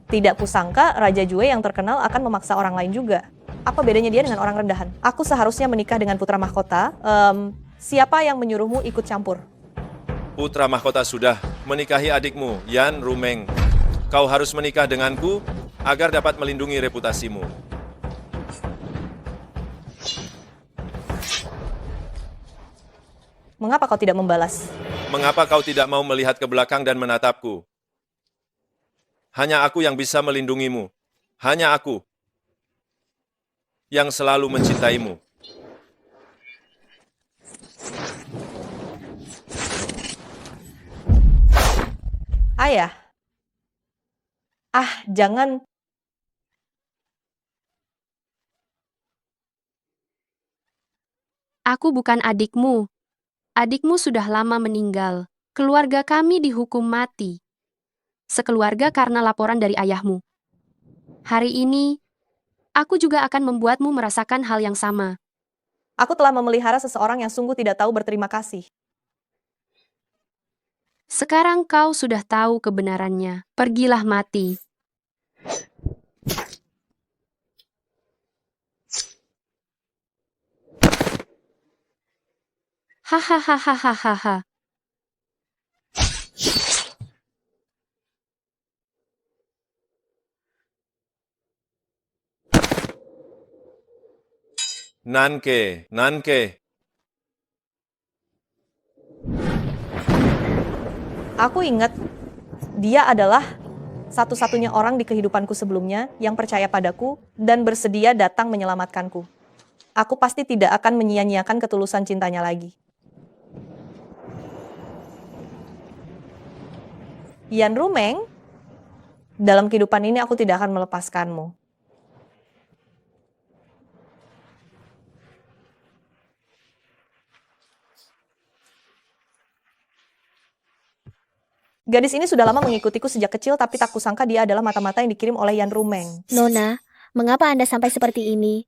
Tidak kusangka Raja Jue yang terkenal akan memaksa orang lain juga. Apa bedanya dia dengan orang rendahan? Aku seharusnya menikah dengan putra mahkota. Siapa yang menyuruhmu ikut campur? Putra mahkota sudah menikahi adikmu, Yan Rumeng. Kau harus menikah denganku agar dapat melindungi reputasimu. Mengapa kau tidak membalas? Mengapa kau tidak mau melihat ke belakang dan menatapku? Hanya aku yang bisa melindungimu. Hanya aku yang selalu mencintaimu. Ayah. Jangan. Aku bukan adikmu. Adikmu sudah lama meninggal. Keluarga kami dihukum mati. Sekeluarga karena laporan dari ayahmu. Hari ini, aku juga akan membuatmu merasakan hal yang sama. Aku telah memelihara seseorang yang sungguh tidak tahu berterima kasih. Sekarang kau sudah tahu kebenarannya. Pergilah mati. Hahaha. Nanke. Aku ingat dia adalah satu-satunya orang di kehidupanku sebelumnya yang percaya padaku dan bersedia datang menyelamatkanku. Aku pasti tidak akan menyia-nyiakan ketulusan cintanya lagi. Yan Rumeng, dalam kehidupan ini aku tidak akan melepaskanmu. Gadis ini sudah lama mengikutiku sejak kecil, tapi tak kusangka dia adalah mata-mata yang dikirim oleh Yan Rumeng. Nona, mengapa Anda sampai seperti ini?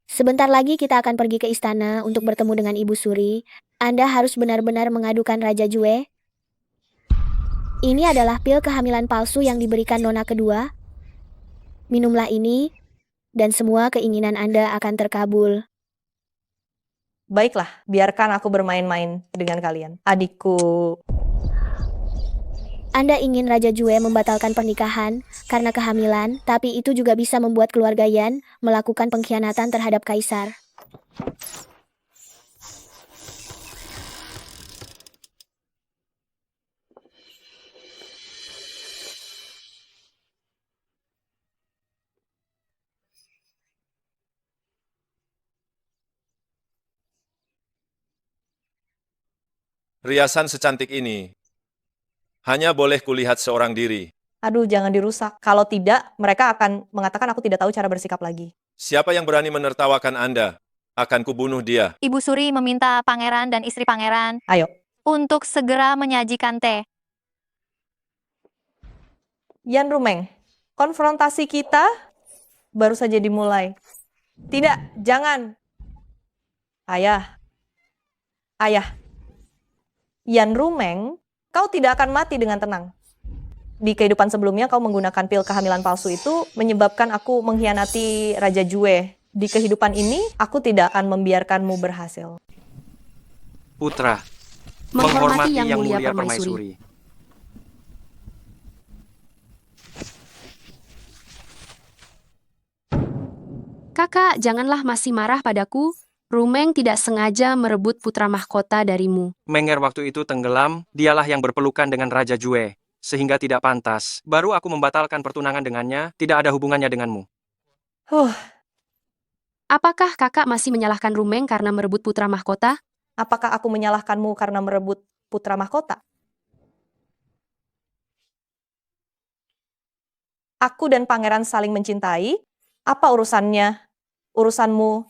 Sebentar lagi kita akan pergi ke istana untuk bertemu dengan Ibu Suri. Anda harus benar-benar mengadukan Raja Jue. Ini adalah pil kehamilan palsu yang diberikan Nona kedua. Minumlah ini, dan semua keinginan Anda akan terkabul. Baiklah, biarkan aku bermain-main dengan kalian. Adikku. Anda ingin Raja Jue membatalkan pernikahan karena kehamilan, tapi itu juga bisa membuat keluarga Yan melakukan pengkhianatan terhadap kaisar. Riasan secantik ini hanya boleh kulihat seorang diri. Aduh, jangan dirusak. Kalau tidak, mereka akan mengatakan aku tidak tahu cara bersikap lagi. Siapa yang berani menertawakan Anda? Akan kubunuh dia. Ibu Suri meminta pangeran dan istri pangeran Ayo. untuk segera menyajikan teh. Yan Rumeng, konfrontasi kita baru saja dimulai. Tidak, jangan. Ayah. Yan Rumeng, kau tidak akan mati dengan tenang. Di kehidupan sebelumnya kau menggunakan pil kehamilan palsu itu menyebabkan aku mengkhianati Raja Jue. Di kehidupan ini, aku tidak akan membiarkanmu berhasil. Putra, Menghormati yang mulia permaisuri. Kakak, janganlah masih marah padaku. Rumeng tidak sengaja merebut putra mahkota darimu. Menger waktu itu tenggelam, dialah yang berpelukan dengan Raja Jue, sehingga tidak pantas. Baru aku membatalkan pertunangan dengannya, tidak ada hubungannya denganmu. Apakah kakak masih menyalahkan Rumeng karena merebut putra mahkota? Apakah aku menyalahkanmu karena merebut putra mahkota? Aku dan pangeran saling mencintai. Apa urusanmu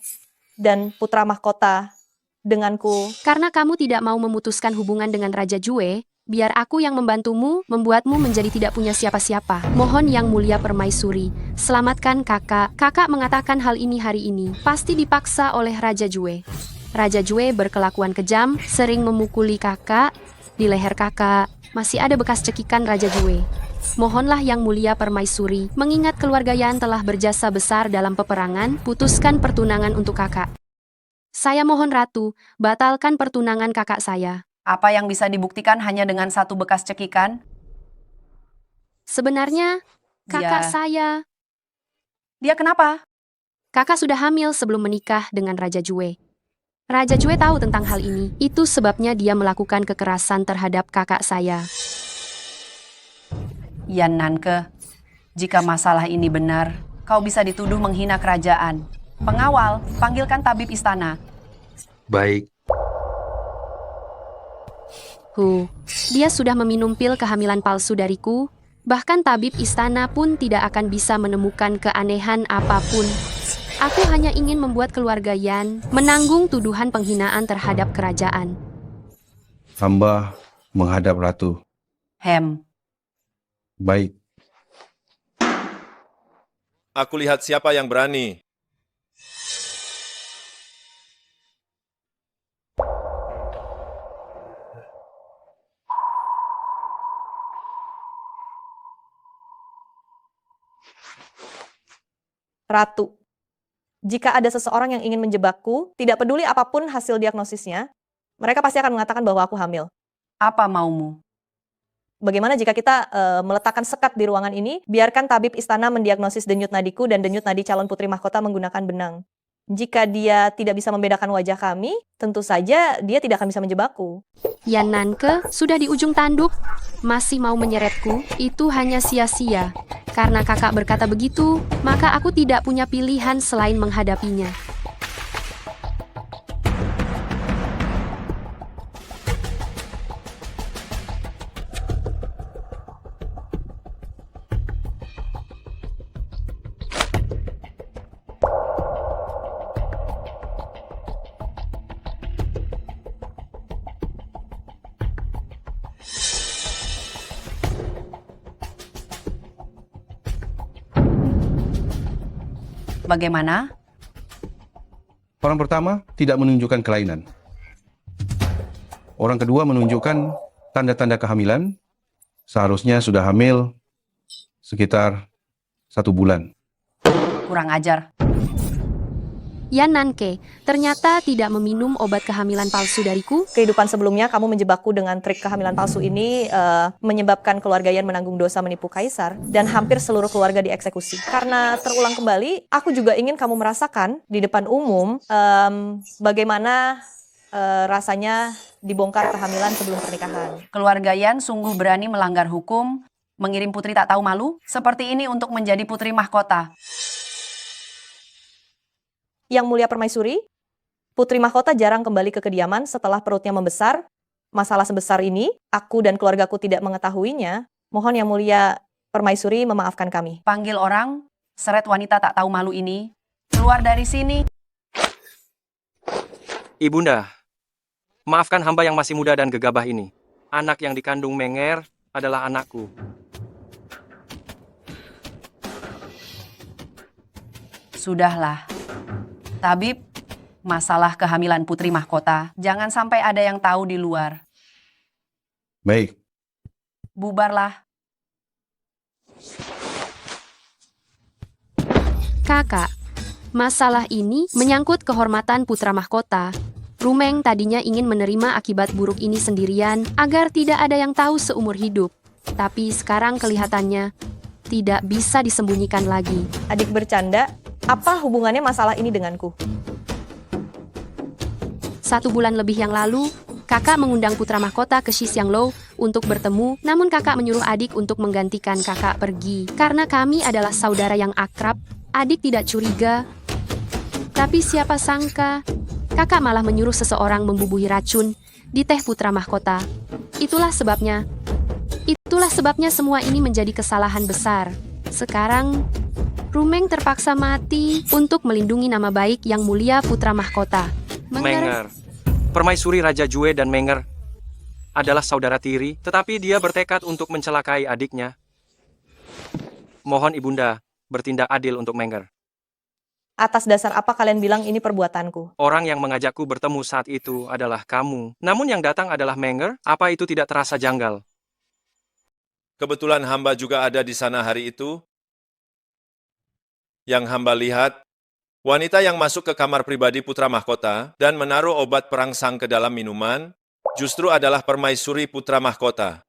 dan putra mahkota denganku? Karena kamu tidak mau memutuskan hubungan dengan Raja Jue, biar aku yang membantumu, membuatmu menjadi tidak punya siapa-siapa. Mohon yang mulia permaisuri, selamatkan kakak. Kakak mengatakan hal ini hari ini, pasti dipaksa oleh Raja Jue. Raja Jue berkelakuan kejam, sering memukuli kakak. Di leher kakak, masih ada bekas cekikan Raja Jue. Mohonlah Yang Mulia Permaisuri, mengingat keluarga Yan telah berjasa besar dalam peperangan, putuskan pertunangan untuk kakak. Saya mohon Ratu, batalkan pertunangan kakak saya. Apa yang bisa dibuktikan hanya dengan satu bekas cekikan? Sebenarnya, kakak Dia- saya... Dia kenapa? Kakak sudah hamil sebelum menikah dengan Raja Jue. Raja Jue tahu tentang hal ini, itu sebabnya dia melakukan kekerasan terhadap kakak saya. Yan Nanke, jika masalah ini benar, kau bisa dituduh menghina kerajaan. Pengawal, panggilkan tabib istana. Baik. Dia sudah meminum pil kehamilan palsu dariku, bahkan tabib istana pun tidak akan bisa menemukan keanehan apapun. Aku hanya ingin membuat keluarga Yan menanggung tuduhan penghinaan terhadap kerajaan. Hamba menghadap Ratu. Baik. Aku lihat siapa yang berani. Ratu, jika ada seseorang yang ingin menjebakku, tidak peduli apapun hasil diagnosisnya, mereka pasti akan mengatakan bahwa aku hamil. Apa maumu? Bagaimana jika kita meletakkan sekat di ruangan ini, biarkan tabib istana mendiagnosis denyut nadiku dan denyut nadi calon putri mahkota menggunakan benang. Jika dia tidak bisa membedakan wajah kami, tentu saja dia tidak akan bisa menjebakku. Yan Nanke sudah di ujung tanduk, masih mau menyeretku, itu hanya sia-sia. Karena kakak berkata begitu, maka aku tidak punya pilihan selain menghadapinya. Bagaimana? Orang pertama tidak menunjukkan kelainan. Orang kedua menunjukkan tanda-tanda kehamilan. Seharusnya sudah hamil sekitar 1 bulan. Kurang ajar. Yan Nanke ternyata tidak meminum obat kehamilan palsu dariku. Kehidupan sebelumnya kamu menjebakku dengan trik kehamilan palsu ini menyebabkan keluarga Yan menanggung dosa menipu kaisar dan hampir seluruh keluarga dieksekusi. Karena terulang kembali, aku juga ingin kamu merasakan di depan umum bagaimana rasanya dibongkar kehamilan sebelum pernikahan. Keluarga Yan sungguh berani melanggar hukum, mengirim putri tak tahu malu, seperti ini untuk menjadi putri mahkota. Yang Mulia Permaisuri, Putri Mahkota jarang kembali ke kediaman setelah perutnya membesar. Masalah sebesar ini, aku dan keluargaku tidak mengetahuinya. Mohon Yang Mulia Permaisuri memaafkan kami. Panggil orang, seret wanita tak tahu malu ini. Keluar dari sini. Ibunda, maafkan hamba yang masih muda dan gegabah ini. Anak yang dikandung Menger adalah anakku. Sudahlah. Tabib, masalah kehamilan putri mahkota, jangan sampai ada yang tahu di luar. Baik. Bubarlah. Kakak, masalah ini menyangkut kehormatan putra mahkota. Rumeng tadinya ingin menerima akibat buruk ini sendirian agar tidak ada yang tahu seumur hidup. Tapi sekarang kelihatannya tidak bisa disembunyikan lagi. Adik bercanda, apa hubungannya masalah ini denganku? 1 bulan lebih yang lalu, kakak mengundang putra mahkota ke Xisianglo untuk bertemu, namun kakak menyuruh adik untuk menggantikan kakak pergi. Karena kami adalah saudara yang akrab, adik tidak curiga. Tapi siapa sangka, kakak malah menyuruh seseorang membubuhi racun di teh putra mahkota. Itulah sebabnya semua ini menjadi kesalahan besar. Sekarang, Rumeng terpaksa mati untuk melindungi nama baik Yang Mulia Putra Mahkota. Menger. Permaisuri Raja Jue dan Menger adalah saudara tiri, tetapi dia bertekad untuk mencelakai adiknya. Mohon Ibunda bertindak adil untuk Menger. Atas dasar apa kalian bilang ini perbuatanku? Orang yang mengajakku bertemu saat itu adalah kamu. Namun yang datang adalah Menger, apa itu tidak terasa janggal? Kebetulan hamba juga ada di sana hari itu. Yang hamba lihat, wanita yang masuk ke kamar pribadi putra mahkota dan menaruh obat perangsang ke dalam minuman, justru adalah permaisuri putra mahkota.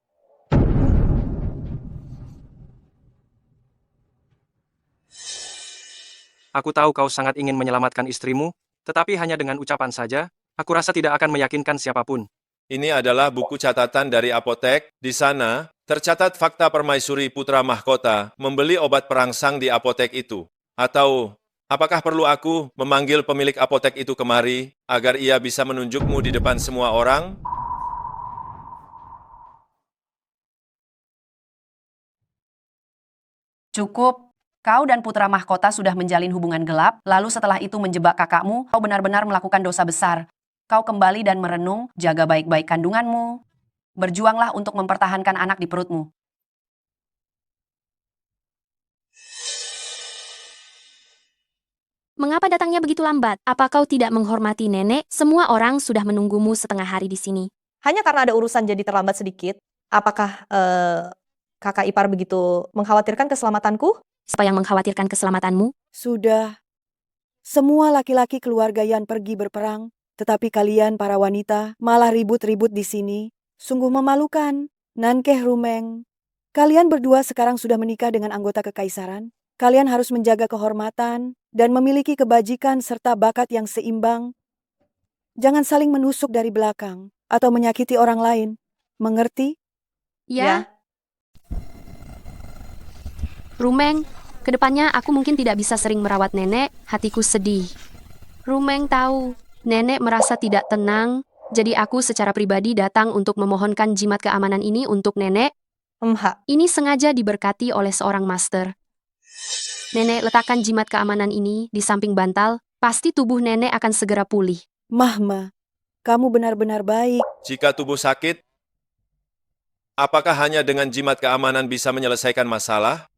Aku tahu kau sangat ingin menyelamatkan istrimu, tetapi hanya dengan ucapan saja, aku rasa tidak akan meyakinkan siapapun. Ini adalah buku catatan dari apotek. Di sana, tercatat fakta permaisuri putra mahkota membeli obat perangsang di apotek itu. Atau, apakah perlu aku memanggil pemilik apotek itu kemari, agar ia bisa menunjukmu di depan semua orang? Cukup. Kau dan putra mahkota sudah menjalin hubungan gelap, lalu setelah itu menjebak kakakmu, kau benar-benar melakukan dosa besar. Kau kembali dan merenung, jaga baik-baik kandunganmu. Berjuanglah untuk mempertahankan anak di perutmu. Mengapa datangnya begitu lambat? Apa kau tidak menghormati nenek? Semua orang sudah menunggumu setengah hari di sini. Hanya karena ada urusan jadi terlambat sedikit. Apakah kakak ipar begitu mengkhawatirkan keselamatanku? Siapa yang mengkhawatirkan keselamatanmu? Sudah. Semua laki-laki keluarga Yan pergi berperang, tetapi kalian para wanita malah ribut-ribut di sini. Sungguh memalukan. Nankeh Rumeng, kalian berdua sekarang sudah menikah dengan anggota kekaisaran. Kalian harus menjaga kehormatan dan memiliki kebajikan serta bakat yang seimbang. Jangan saling menusuk dari belakang atau menyakiti orang lain. Mengerti? Ya. Rumeng, kedepannya aku mungkin tidak bisa sering merawat nenek, hatiku sedih. Rumeng tahu, nenek merasa tidak tenang, jadi aku secara pribadi datang untuk memohonkan jimat keamanan ini untuk nenek. Ini sengaja diberkati oleh seorang master. Nenek letakkan jimat keamanan ini di samping bantal, pasti tubuh nenek akan segera pulih. Mahma, kamu benar-benar baik. Jika tubuh sakit, apakah hanya dengan jimat keamanan bisa menyelesaikan masalah?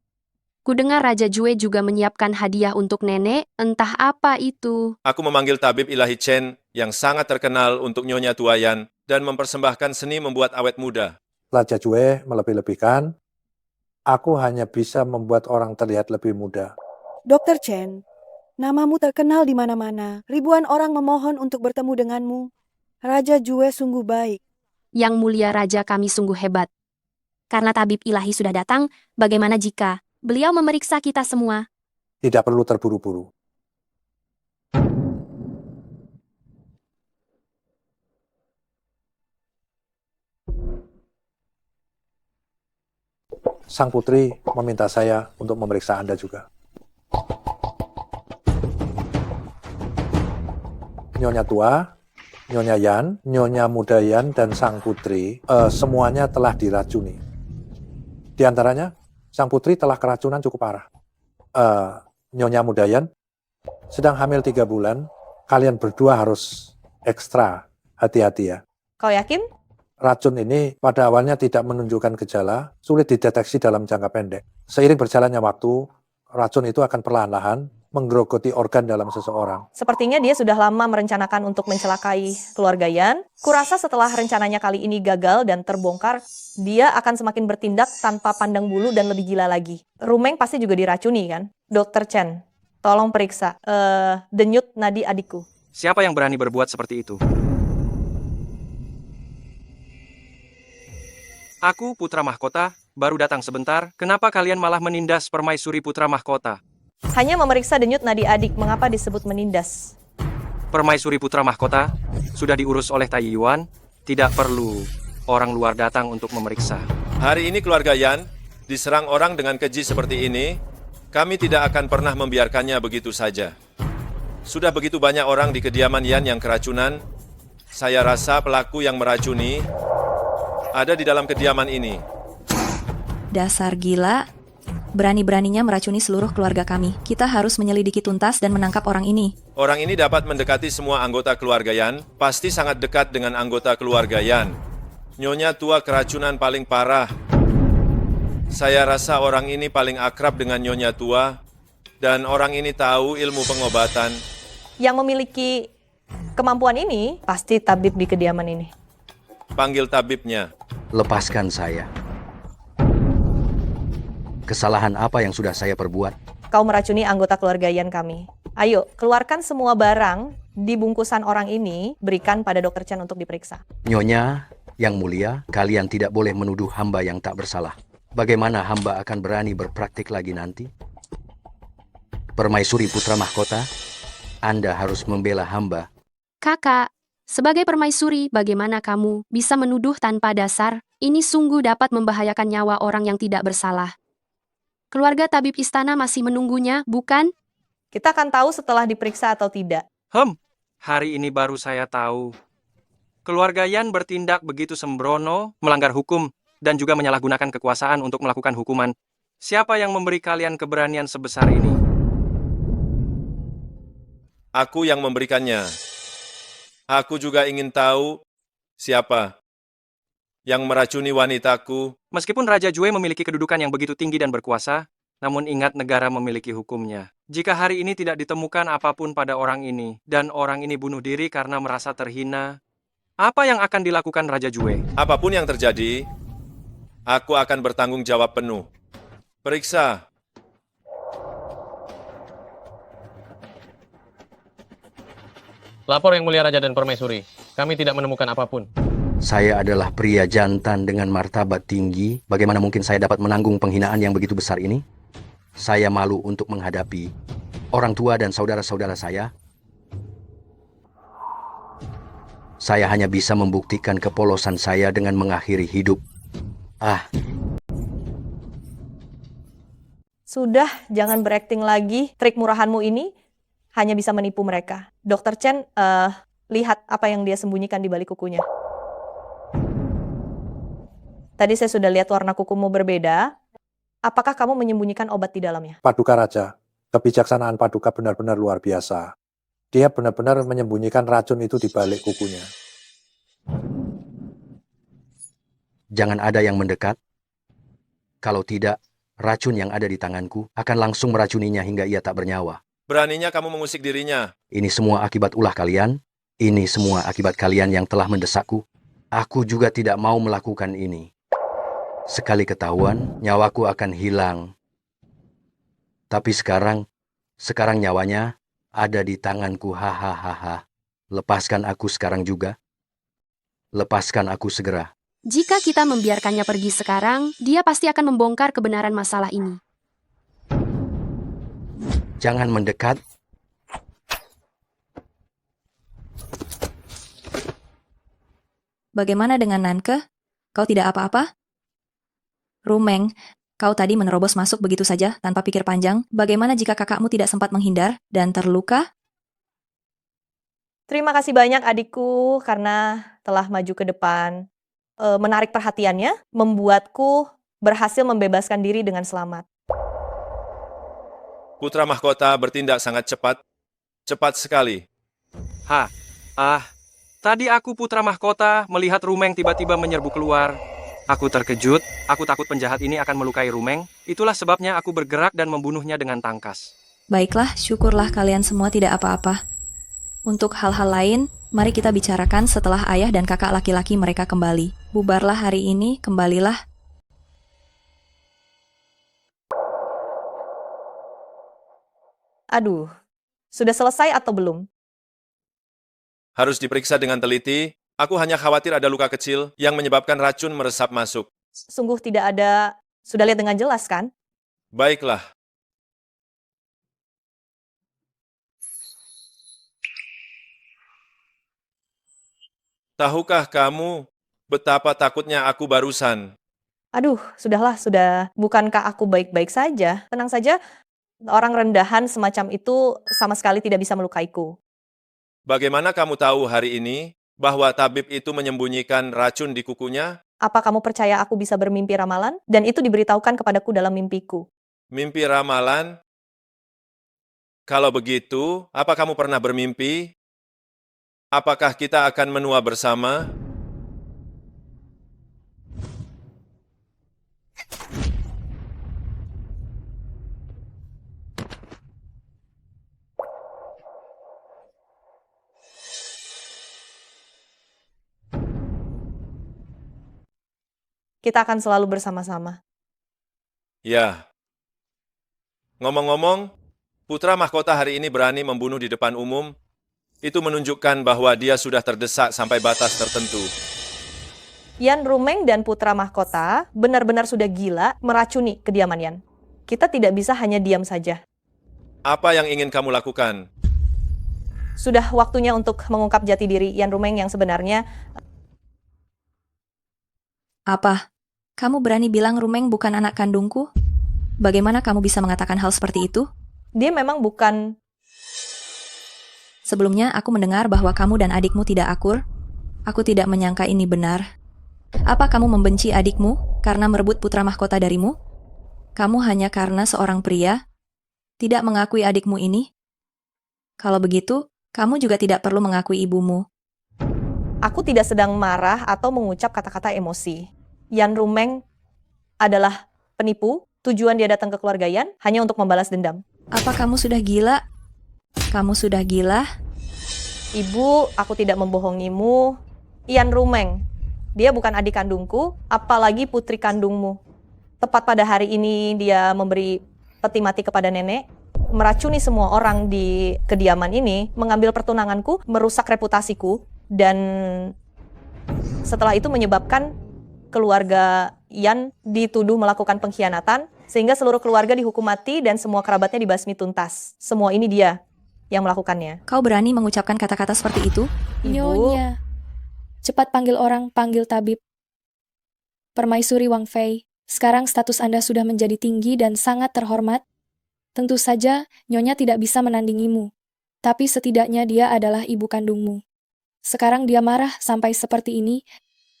Kudengar Raja Jue juga menyiapkan hadiah untuk nenek, entah apa itu. Aku memanggil tabib ilahi Chen yang sangat terkenal untuk Nyonya Tuayan dan mempersembahkan seni membuat awet muda. Raja Jue melebih-lebihkan, aku hanya bisa membuat orang terlihat lebih muda. Dr. Chen, namamu terkenal di mana-mana. Ribuan orang memohon untuk bertemu denganmu. Raja Jue sungguh baik. Yang mulia Raja kami sungguh hebat. Karena tabib ilahi sudah datang, bagaimana jika beliau memeriksa kita semua? Tidak perlu terburu-buru. Sang putri meminta saya untuk memeriksa Anda juga. Nyonya tua, Nyonya Yan, Nyonya muda Yan, dan sang putri semuanya telah diracuni. Di antaranya, sang putri telah keracunan cukup parah. Nyonya muda Yan sedang hamil 3 bulan. Kalian berdua harus ekstra hati-hati ya. Kau yakin? Racun ini pada awalnya tidak menunjukkan gejala, sulit dideteksi dalam jangka pendek. Seiring berjalannya waktu, racun itu akan perlahan-lahan menggerogoti organ dalam seseorang. Sepertinya dia sudah lama merencanakan untuk mencelakai keluarga Yan. Kurasa setelah rencananya kali ini gagal dan terbongkar, dia akan semakin bertindak tanpa pandang bulu dan lebih gila lagi. Rumeng pasti juga diracuni kan? Dr. Chen, tolong periksa denyut nadi adikku. Siapa yang berani berbuat seperti itu? Aku, putra mahkota, baru datang sebentar. Kenapa kalian malah menindas permaisuri putra mahkota? Hanya memeriksa denyut nadi adik, mengapa disebut menindas? Permaisuri putra mahkota sudah diurus oleh Tai Yuan, tidak perlu orang luar datang untuk memeriksa. Hari ini keluarga Yan diserang orang dengan keji seperti ini, kami tidak akan pernah membiarkannya begitu saja. Sudah begitu banyak orang di kediaman Yan yang keracunan, saya rasa pelaku yang meracuni ada di dalam kediaman ini. Dasar gila, berani-beraninya meracuni seluruh keluarga kami. Kita harus menyelidiki tuntas dan menangkap orang ini. Orang ini dapat mendekati semua anggota keluarga Yan, pasti sangat dekat dengan anggota keluarga Yan. Nyonya tua keracunan paling parah. Saya rasa orang ini paling akrab dengan Nyonya tua, dan orang ini tahu ilmu pengobatan. Yang memiliki kemampuan ini pasti tabib di kediaman ini. Panggil tabibnya. Lepaskan saya. Kesalahan apa yang sudah saya perbuat? Kau meracuni anggota keluarga Yan kami. Ayo, keluarkan semua barang di bungkusan orang ini, berikan pada Dr. Chen untuk diperiksa. Nyonya, yang mulia, kalian tidak boleh menuduh hamba yang tak bersalah. Bagaimana hamba akan berani berpraktik lagi nanti? Permaisuri putra mahkota, Anda harus membela hamba. Kakak, sebagai permaisuri, bagaimana kamu bisa menuduh tanpa dasar? Ini sungguh dapat membahayakan nyawa orang yang tidak bersalah. Keluarga tabib istana masih menunggunya, bukan? Kita akan tahu setelah diperiksa atau tidak. Hari ini baru saya tahu. Keluarga Yan bertindak begitu sembrono, melanggar hukum, dan juga menyalahgunakan kekuasaan untuk melakukan hukuman. Siapa yang memberi kalian keberanian sebesar ini? Aku yang memberikannya. Aku juga ingin tahu siapa yang meracuni wanitaku. Meskipun Raja Jue memiliki kedudukan yang begitu tinggi dan berkuasa, namun ingat negara memiliki hukumnya. Jika hari ini tidak ditemukan apapun pada orang ini, dan orang ini bunuh diri karena merasa terhina, apa yang akan dilakukan Raja Jue? Apapun yang terjadi, aku akan bertanggung jawab penuh. Periksa. Lapor Yang Mulia Raja dan Permaisuri, kami tidak menemukan apapun. Saya adalah pria jantan dengan martabat tinggi. Bagaimana mungkin saya dapat menanggung penghinaan yang begitu besar ini? Saya malu untuk menghadapi orang tua dan saudara-saudara saya. Saya hanya bisa membuktikan kepolosan saya dengan mengakhiri hidup. Sudah, jangan berakting lagi. Trik murahanmu ini hanya bisa menipu mereka. Dr. Chen, lihat apa yang dia sembunyikan di balik kukunya. Tadi saya sudah lihat warna kukumu berbeda. Apakah kamu menyembunyikan obat di dalamnya? Paduka Raja, kebijaksanaan Paduka benar-benar luar biasa. Dia benar-benar menyembunyikan racun itu di balik kukunya. Jangan ada yang mendekat. Kalau tidak, racun yang ada di tanganku akan langsung meracuninya hingga ia tak bernyawa. Beraninya kamu mengusik dirinya. Ini semua akibat ulah kalian. Ini semua akibat kalian yang telah mendesakku. Aku juga tidak mau melakukan ini. Sekali ketahuan, nyawaku akan hilang. Tapi sekarang nyawanya ada di tanganku. Hahaha. Lepaskan aku sekarang juga. Lepaskan aku segera. Jika kita membiarkannya pergi sekarang, dia pasti akan membongkar kebenaran masalah ini. Jangan mendekat. Bagaimana dengan Nanke? Kau tidak apa-apa? Rumeng, kau tadi menerobos masuk begitu saja tanpa pikir panjang. Bagaimana jika kakakmu tidak sempat menghindar dan terluka? Terima kasih banyak adikku karena telah maju ke depan. Menarik perhatiannya, membuatku berhasil membebaskan diri dengan selamat. Putra mahkota bertindak sangat cepat. Cepat sekali. Tadi aku putra mahkota melihat Rumeng tiba-tiba menyerbu keluar. Aku terkejut, aku takut penjahat ini akan melukai Rumeng. Itulah sebabnya aku bergerak dan membunuhnya dengan tangkas. Baiklah, syukurlah kalian semua tidak apa-apa. Untuk hal-hal lain, mari kita bicarakan setelah ayah dan kakak laki-laki mereka kembali. Bubarlah hari ini, kembalilah. Aduh, sudah selesai atau belum? Harus diperiksa dengan teliti. Aku hanya khawatir ada luka kecil yang menyebabkan racun meresap masuk. Sungguh tidak ada, sudah lihat dengan jelas kan? Baiklah. Tahukah kamu betapa takutnya aku barusan? Aduh, sudahlah, sudah. Bukankah aku baik-baik saja? Tenang saja, orang rendahan semacam itu sama sekali tidak bisa melukaiku. Bagaimana kamu tahu hari ini bahwa tabib itu menyembunyikan racun di kukunya? Apa kamu percaya aku bisa bermimpi ramalan? Dan itu diberitahukan kepadaku dalam mimpiku. Mimpi ramalan? Kalau begitu, apa kamu pernah bermimpi? Apakah kita akan menua bersama? Kita akan selalu bersama-sama. Ya, Ngomong-ngomong, putra mahkota hari ini berani membunuh di depan umum. Itu menunjukkan bahwa dia sudah terdesak sampai batas tertentu. Yan Rumeng dan putra mahkota benar-benar sudah gila meracuni kediaman Yan. Kita tidak bisa hanya diam saja. Apa yang ingin kamu lakukan? Sudah waktunya untuk mengungkap jati diri Yan Rumeng yang sebenarnya. Apa? Kamu berani bilang Rumeng bukan anak kandungku? Bagaimana kamu bisa mengatakan hal seperti itu? Dia memang bukan. Sebelumnya aku mendengar bahwa kamu dan adikmu tidak akur. Aku tidak menyangka ini benar. Apa kamu membenci adikmu karena merebut putra mahkota darimu? Kamu hanya karena seorang pria tidak mengakui adikmu ini? Kalau begitu, kamu juga tidak perlu mengakui ibumu. Aku tidak sedang marah atau mengucap kata-kata emosi. Yan Rumeng adalah penipu. Tujuan dia datang ke keluarga Yan hanya untuk membalas dendam. Apa kamu sudah gila? Kamu sudah gila? Ibu, aku tidak membohongimu. Yan Rumeng, dia bukan adik kandungku, apalagi putri kandungmu. Tepat pada hari ini dia memberi peti mati kepada nenek, meracuni semua orang di kediaman ini, mengambil pertunanganku, merusak reputasiku, dan setelah itu menyebabkan keluarga Yan dituduh melakukan pengkhianatan, sehingga seluruh keluarga dihukum mati dan semua kerabatnya dibasmi tuntas. Semua ini dia yang melakukannya. Kau berani mengucapkan kata-kata seperti itu? Ibu, Nyonya, cepat panggil orang, panggil tabib. Permaisuri Wang Fei, sekarang status Anda sudah menjadi tinggi dan sangat terhormat. Tentu saja, Nyonya tidak bisa menandingimu. Tapi setidaknya dia adalah ibu kandungmu. Sekarang dia marah sampai seperti ini.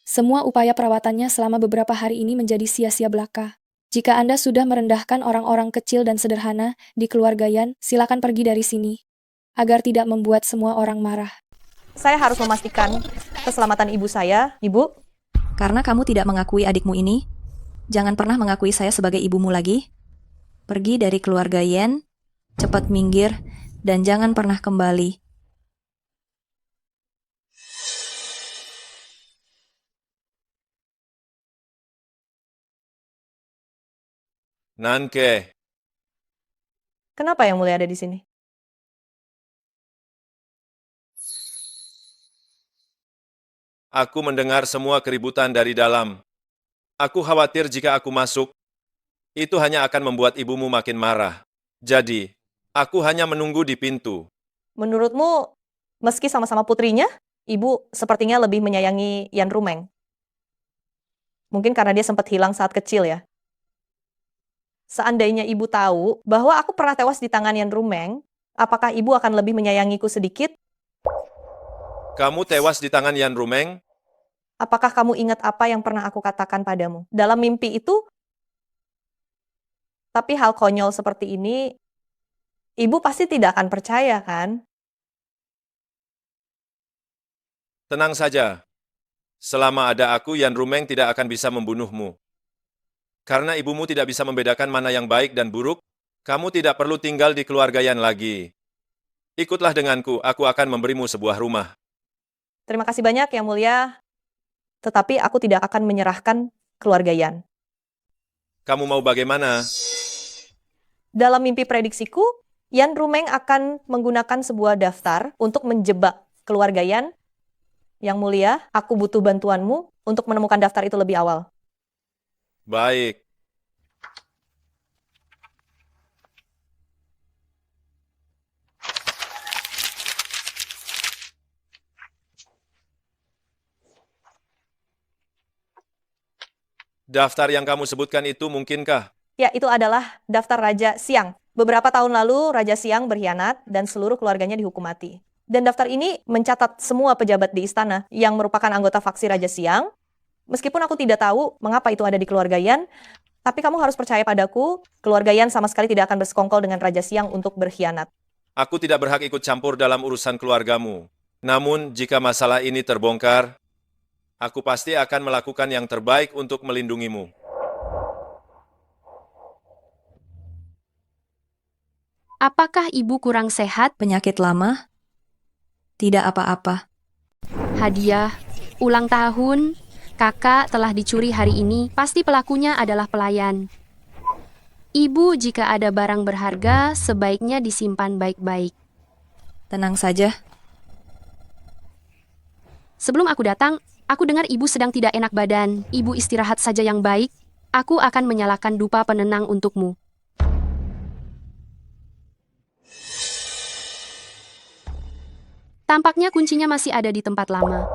Semua upaya perawatannya selama beberapa hari ini menjadi sia-sia belaka. Jika Anda sudah merendahkan orang-orang kecil dan sederhana di keluarga Yan, silakan pergi dari sini, agar tidak membuat semua orang marah. saya harus memastikan keselamatan ibu saya. Ibu, Karena kamu tidak mengakui adikmu ini, jangan pernah mengakui saya sebagai ibumu lagi. Pergi dari keluarga Yan, cepat minggir, dan jangan pernah kembali. Nanke, kenapa Yang Mulia ada di sini? aku mendengar semua keributan dari dalam. Aku khawatir jika aku masuk, itu hanya akan membuat ibumu makin marah. Jadi, aku hanya menunggu di pintu. Menurutmu, meski sama-sama putrinya, ibu sepertinya lebih menyayangi Yan Rumeng. Mungkin karena dia sempat hilang saat kecil ya. Seandainya ibu tahu bahwa aku pernah tewas di tangan Yan Rumeng, apakah ibu akan lebih menyayangiku sedikit? Kamu tewas di tangan Yan Rumeng? Apakah kamu ingat apa yang pernah aku katakan padamu? Dalam mimpi itu, tapi hal konyol seperti ini, ibu pasti tidak akan percaya, kan? Tenang saja. Selama ada aku, Yan Rumeng tidak akan bisa membunuhmu. Karena ibumu tidak bisa membedakan mana yang baik dan buruk, kamu tidak perlu tinggal di keluarga Yan lagi. Ikutlah denganku, aku akan memberimu sebuah rumah. Terima kasih banyak, Yang Mulia. Tetapi aku tidak akan menyerahkan keluarga Yan. Kamu mau bagaimana? Dalam mimpi prediksiku, Yan Rumeng akan menggunakan sebuah daftar untuk menjebak keluarga Yan. Yang Mulia, aku butuh bantuanmu untuk menemukan daftar itu lebih awal. Baik. Daftar yang kamu sebutkan itu mungkinkah? Ya, itu adalah daftar Raja Siang. Beberapa tahun lalu, Raja Siang berkhianat dan seluruh keluarganya dihukum mati. Dan daftar ini mencatat semua pejabat di istana yang merupakan anggota faksi Raja Siang. Meskipun aku tidak tahu mengapa itu ada di keluarga Yan, tapi kamu harus percaya padaku, keluarga Yan sama sekali tidak akan bersekongkol dengan Raja Siang untuk berkhianat. Aku tidak berhak ikut campur dalam urusan keluargamu. Namun, jika masalah ini terbongkar, aku pasti akan melakukan yang terbaik untuk melindungimu. Apakah ibu kurang sehat? Penyakit lama? Tidak apa-apa. Hadiah, ulang tahun, kakak telah dicuri hari ini, pasti pelakunya adalah pelayan. Ibu, jika ada barang berharga, sebaiknya disimpan baik-baik. Tenang saja. Sebelum aku datang, aku dengar ibu sedang tidak enak badan. Ibu istirahat saja yang baik. Aku akan menyalakan dupa penenang untukmu. Tampaknya kuncinya masih ada di tempat lama.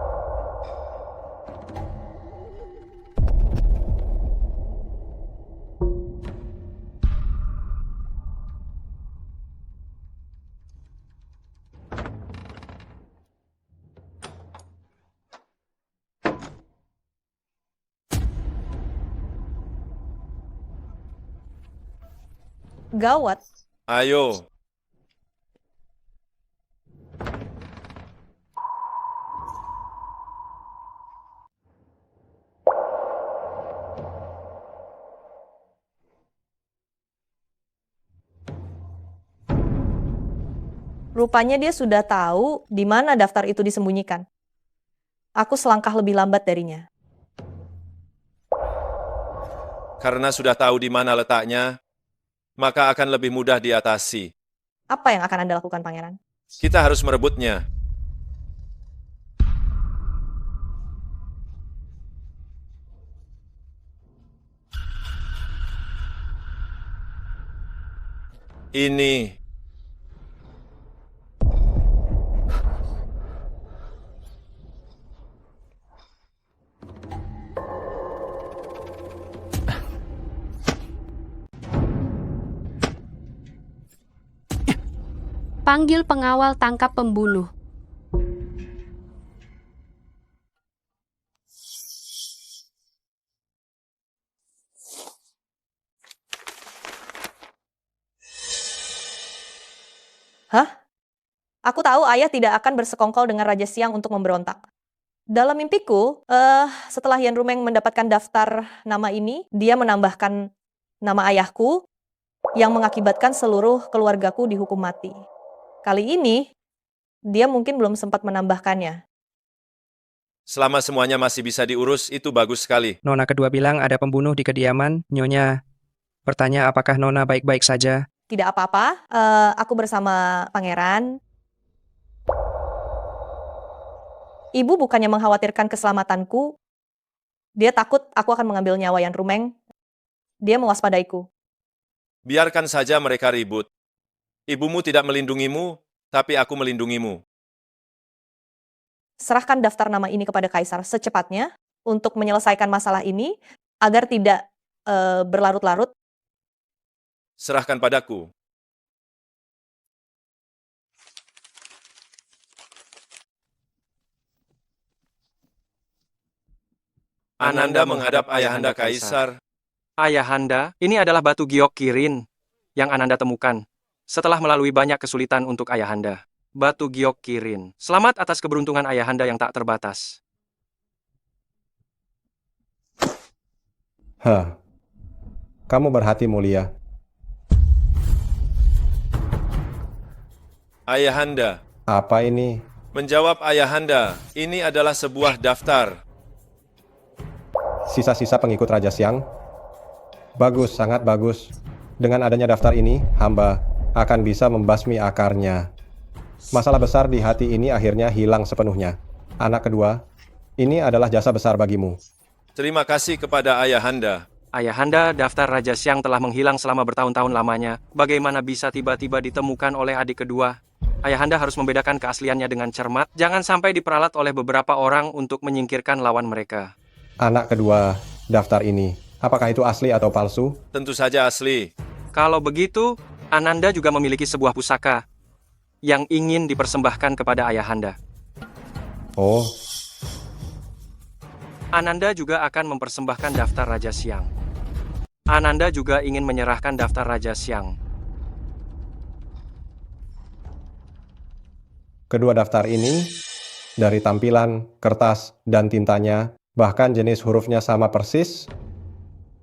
Gawat. Ayo, Rupanya dia sudah tahu di mana daftar itu disembunyikan. Aku selangkah lebih lambat darinya. karena sudah tahu di mana letaknya, maka akan lebih mudah diatasi. Apa yang akan Anda lakukan, Pangeran? Kita harus merebutnya. Ini Panggil pengawal tangkap pembunuh. Hah? Aku tahu ayah tidak akan bersekongkol dengan Raja Siang untuk memberontak. Dalam mimpiku, setelah Yan Rumeng mendapatkan daftar nama ini, dia menambahkan nama ayahku yang mengakibatkan seluruh keluargaku dihukum mati. Kali ini, dia mungkin belum sempat menambahkannya. selama semuanya masih bisa diurus, itu bagus sekali. Nona kedua bilang ada pembunuh di kediaman. Nyonya bertanya apakah Nona baik-baik saja. Tidak apa-apa, aku bersama Pangeran. Ibu bukannya mengkhawatirkan keselamatanku. Dia takut aku akan mengambil nyawa Yan Rumeng. Dia mewaspadaiku. Biarkan saja mereka ribut. Ibumu tidak melindungimu, tapi aku melindungimu. Serahkan daftar nama ini kepada Kaisar secepatnya untuk menyelesaikan masalah ini agar tidak berlarut-larut. Serahkan padaku. Ananda menghadap Ayahanda Kaisar. Ayahanda, ini adalah batu giok kirin yang Ananda temukan setelah melalui banyak kesulitan untuk Ayahanda. Batu giok kirin. Selamat atas keberuntungan Ayahanda yang tak terbatas. Kamu berhati mulia. Ayahanda. Apa ini? Menjawab Ayahanda, ini adalah sebuah daftar. Sisa-sisa pengikut Raja Siang? Bagus, sangat bagus. Dengan adanya daftar ini, hamba akan bisa membasmi akarnya. Masalah besar di hati ini akhirnya hilang sepenuhnya. Anak kedua, ini adalah jasa besar bagimu. Terima kasih kepada Ayahanda. Ayahanda, daftar Raja Siang telah menghilang selama bertahun-tahun lamanya. Bagaimana bisa tiba-tiba ditemukan oleh adik kedua? Ayahanda harus membedakan keasliannya dengan cermat. Jangan sampai diperalat oleh beberapa orang untuk menyingkirkan lawan mereka. Anak kedua, daftar ini, apakah itu asli atau palsu? Tentu saja asli. Kalau begitu, Ananda juga memiliki sebuah pusaka yang ingin dipersembahkan kepada Ayahanda. Oh, Ananda juga akan mempersembahkan daftar Raja Siang. Ananda juga ingin menyerahkan daftar Raja Siang. kedua daftar ini, dari tampilan, kertas, dan tintanya, bahkan jenis hurufnya sama persis,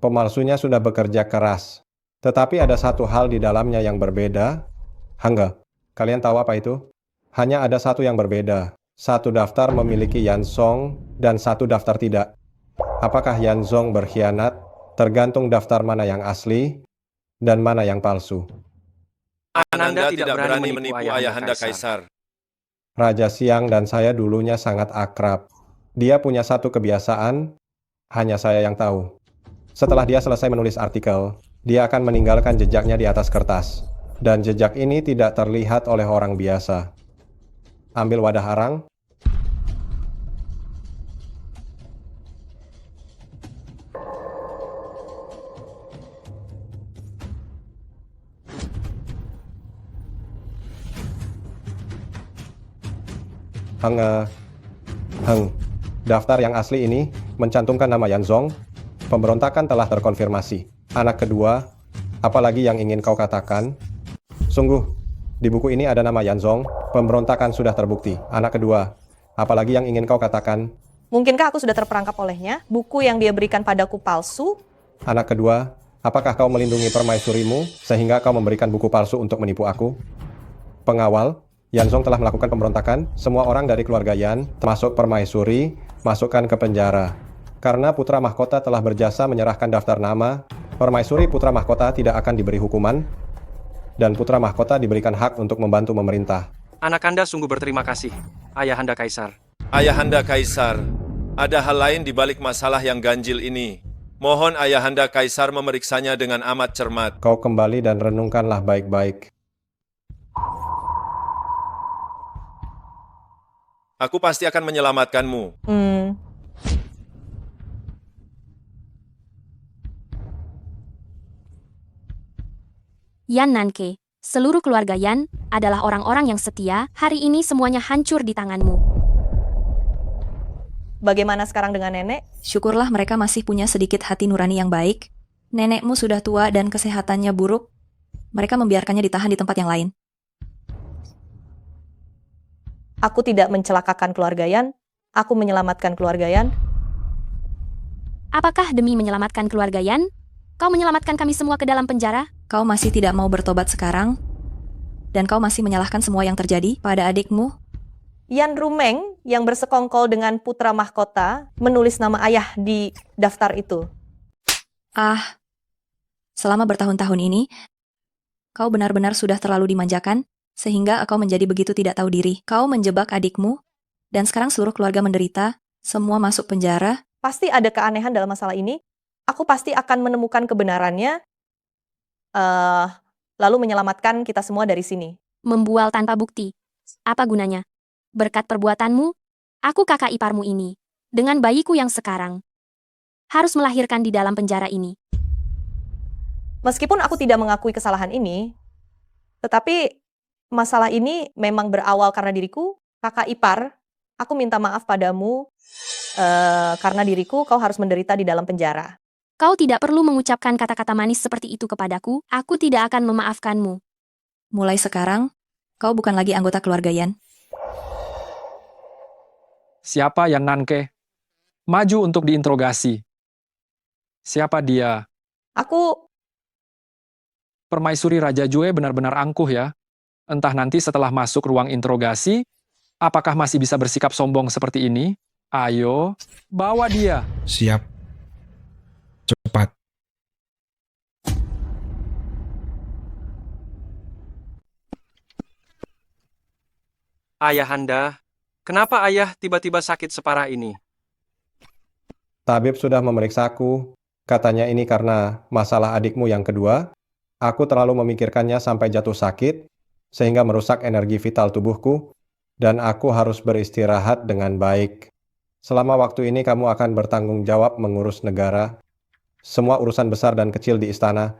pemalsunya sudah bekerja keras. Tetapi ada satu hal di dalamnya yang berbeda. Hangga, kalian tahu apa itu? Hanya ada satu yang berbeda. Satu daftar memiliki Yan Song dan satu daftar tidak. Apakah Yan Song berkhianat? Tergantung daftar mana yang asli dan mana yang palsu. Ananda tidak berani menipu Ayahanda Kaisar. Raja Siang dan saya dulunya sangat akrab. Dia punya satu kebiasaan, hanya saya yang tahu. Setelah dia selesai menulis artikel, dia akan meninggalkan jejaknya di atas kertas. Dan jejak ini tidak terlihat oleh orang biasa. Ambil wadah arang. Daftar yang asli ini mencantumkan nama Yanzong. Pemberontakan telah terkonfirmasi. Anak kedua, apalagi yang ingin kau katakan? Sungguh, di buku ini ada nama Yanzong. Pemberontakan sudah terbukti. Anak kedua, apalagi yang ingin kau katakan? Mungkinkah aku sudah terperangkap olehnya? Buku yang dia berikan padaku palsu? Anak kedua, apakah kau melindungi permaisurimu sehingga kau memberikan buku palsu untuk menipu aku? Pengawal, Yanzong telah melakukan pemberontakan. Semua orang dari keluarga Yan, termasuk permaisuri, masukkan ke penjara. Karena putra mahkota telah berjasa menyerahkan daftar nama, permaisuri putra mahkota tidak akan diberi hukuman, dan putra mahkota diberikan hak untuk membantu memerintah. Anakanda sungguh berterima kasih, Ayahanda Kaisar. Ayahanda Kaisar, ada hal lain di balik masalah yang ganjil ini. Mohon Ayahanda Kaisar memeriksanya dengan amat cermat. Kau kembali dan renungkanlah baik-baik. Aku pasti akan menyelamatkanmu. Yan Nanke, seluruh keluarga Yan adalah orang-orang yang setia. Hari ini semuanya hancur di tanganmu. Bagaimana sekarang dengan nenek? Syukurlah mereka masih punya sedikit hati nurani yang baik. Nenekmu sudah tua dan kesehatannya buruk. Mereka membiarkannya ditahan di tempat yang lain. Aku tidak mencelakakan keluarga Yan. Aku menyelamatkan keluarga Yan. Apakah demi menyelamatkan keluarga Yan, kau menyelamatkan kami semua ke dalam penjara? Kau masih tidak mau bertobat sekarang? Dan kau masih menyalahkan semua yang terjadi pada adikmu? Yan Rumeng yang bersekongkol dengan putra mahkota menulis nama ayah di daftar itu. Selama bertahun-tahun ini, kau benar-benar sudah terlalu dimanjakan, sehingga kau menjadi begitu tidak tahu diri. Kau menjebak adikmu, dan sekarang seluruh keluarga menderita, semua masuk penjara. Pasti ada keanehan dalam masalah ini. Aku pasti akan menemukan kebenarannya, lalu menyelamatkan kita semua dari sini. Membual tanpa bukti. Apa gunanya? Berkat perbuatanmu, aku kakak iparmu ini, dengan bayiku yang sekarang, harus melahirkan di dalam penjara ini. Meskipun aku tidak mengakui kesalahan ini, tetapi masalah ini memang berawal karena diriku, kakak ipar. Aku minta maaf padamu, karena diriku kau harus menderita di dalam penjara. Kau tidak perlu mengucapkan kata-kata manis seperti itu kepadaku, aku tidak akan memaafkanmu. Mulai sekarang, kau bukan lagi anggota keluarga Yan. Siapa Yan Nanke? Maju untuk diinterogasi. Siapa dia? Aku... Permaisuri Raja Jue benar-benar angkuh ya. Entah nanti setelah masuk ruang interogasi, apakah masih bisa bersikap sombong seperti ini? Ayo, bawa dia. Siap. Cepat. Ayahanda, kenapa ayah tiba-tiba sakit separah ini? Tabib sudah memeriksaku. Katanya ini karena masalah adikmu yang kedua. Aku terlalu memikirkannya sampai jatuh sakit, sehingga merusak energi vital tubuhku, dan aku harus beristirahat dengan baik. Selama waktu ini kamu akan bertanggung jawab mengurus negara. Semua urusan besar dan kecil di istana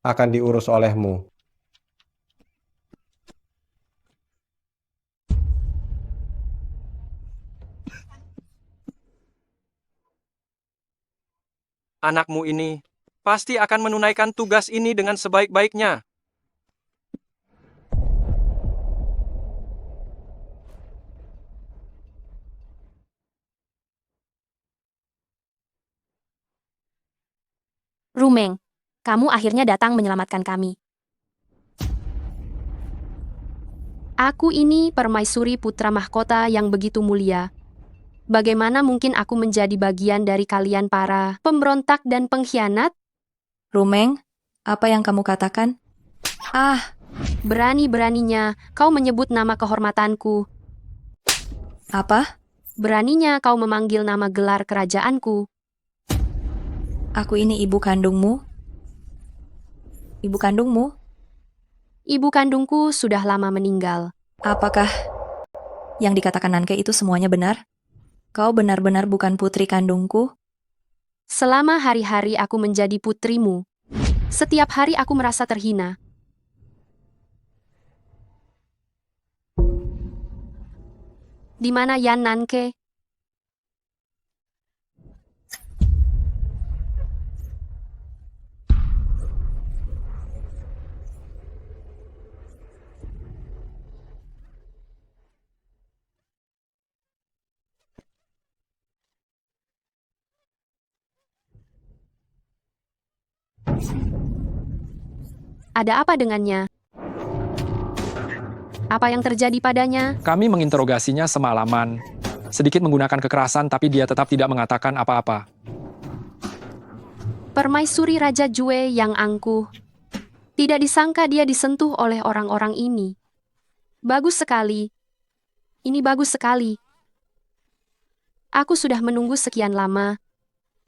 akan diurus olehmu. Anakmu ini pasti akan menunaikan tugas ini dengan sebaik-baiknya. Rumeng, kamu akhirnya datang menyelamatkan kami. Aku ini permaisuri putra mahkota yang begitu mulia. Bagaimana mungkin aku menjadi bagian dari kalian para pemberontak dan pengkhianat? Rumeng, Apa yang kamu katakan? Ah, berani-beraninya kau menyebut nama kehormatanku. Apa? Beraninya kau memanggil nama gelar kerajaanku. Aku ini ibu kandungmu? Ibu kandungmu? Ibu kandungku sudah lama meninggal. Apakah yang dikatakan Nanke itu semuanya benar? Kau benar-benar bukan putri kandungku? Selama hari-hari aku menjadi putrimu, setiap hari aku merasa terhina. Di mana Yan Nanke? Ada apa dengannya? Apa yang terjadi padanya? Kami menginterogasinya semalaman. Sedikit menggunakan kekerasan, tapi dia tetap tidak mengatakan apa-apa. Permaisuri Raja Jue yang angkuh. Tidak disangka dia disentuh oleh orang-orang ini. Bagus sekali. Ini bagus sekali. Aku sudah menunggu sekian lama.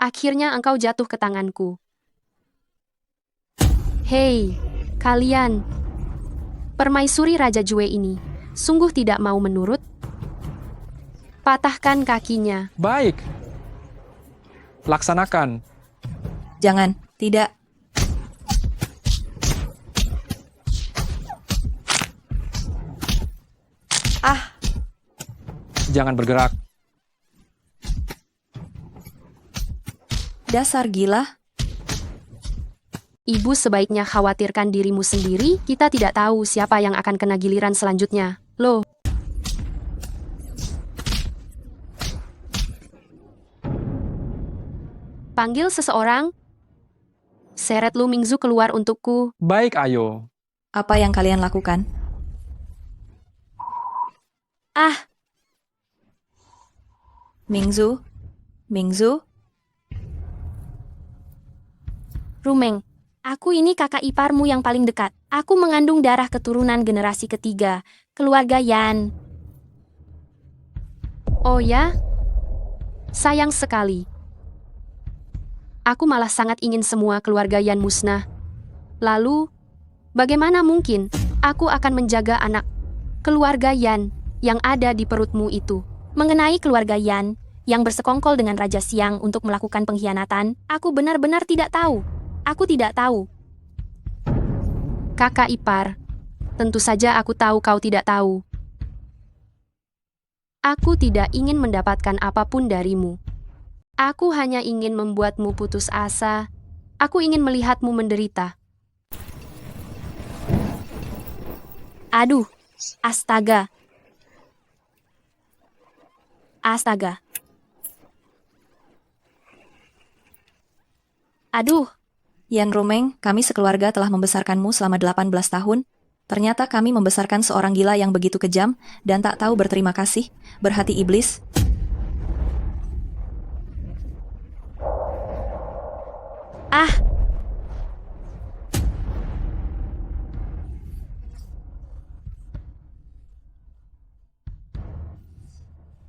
Akhirnya engkau jatuh ke tanganku. Hei, kalian. Permaisuri Raja Jue ini sungguh tidak mau menurut. Patahkan kakinya. Baik. Laksanakan. Jangan, tidak. Ah, Jangan bergerak. Dasar gila. Ibu sebaiknya khawatirkan dirimu sendiri, kita tidak tahu siapa yang akan kena giliran selanjutnya. Loh. Panggil seseorang. Seret Lu Mingzu keluar untukku. Baik, ayo. Apa yang kalian lakukan? Ah, Mingzu? Mingzu? Rumeng, aku ini kakak iparmu yang paling dekat. Aku mengandung darah keturunan generasi ketiga, keluarga Yan. oh ya? Sayang sekali. Aku malah sangat ingin semua keluarga Yan musnah. Lalu, bagaimana mungkin aku akan menjaga anak keluarga Yan yang ada di perutmu itu? Mengenai keluarga Yan yang bersekongkol dengan Raja Siang untuk melakukan pengkhianatan, aku benar-benar tidak tahu. Aku tidak tahu. Kakak ipar, tentu saja aku tahu kau tidak tahu. Aku tidak ingin mendapatkan apapun darimu. Aku hanya ingin membuatmu putus asa. Aku ingin melihatmu menderita. Aduh, astaga. Astaga. Aduh. Yan Rumeng, kami sekeluarga telah membesarkanmu selama 18 tahun. Ternyata kami membesarkan seorang gila yang begitu kejam dan tak tahu berterima kasih, berhati iblis. Ah.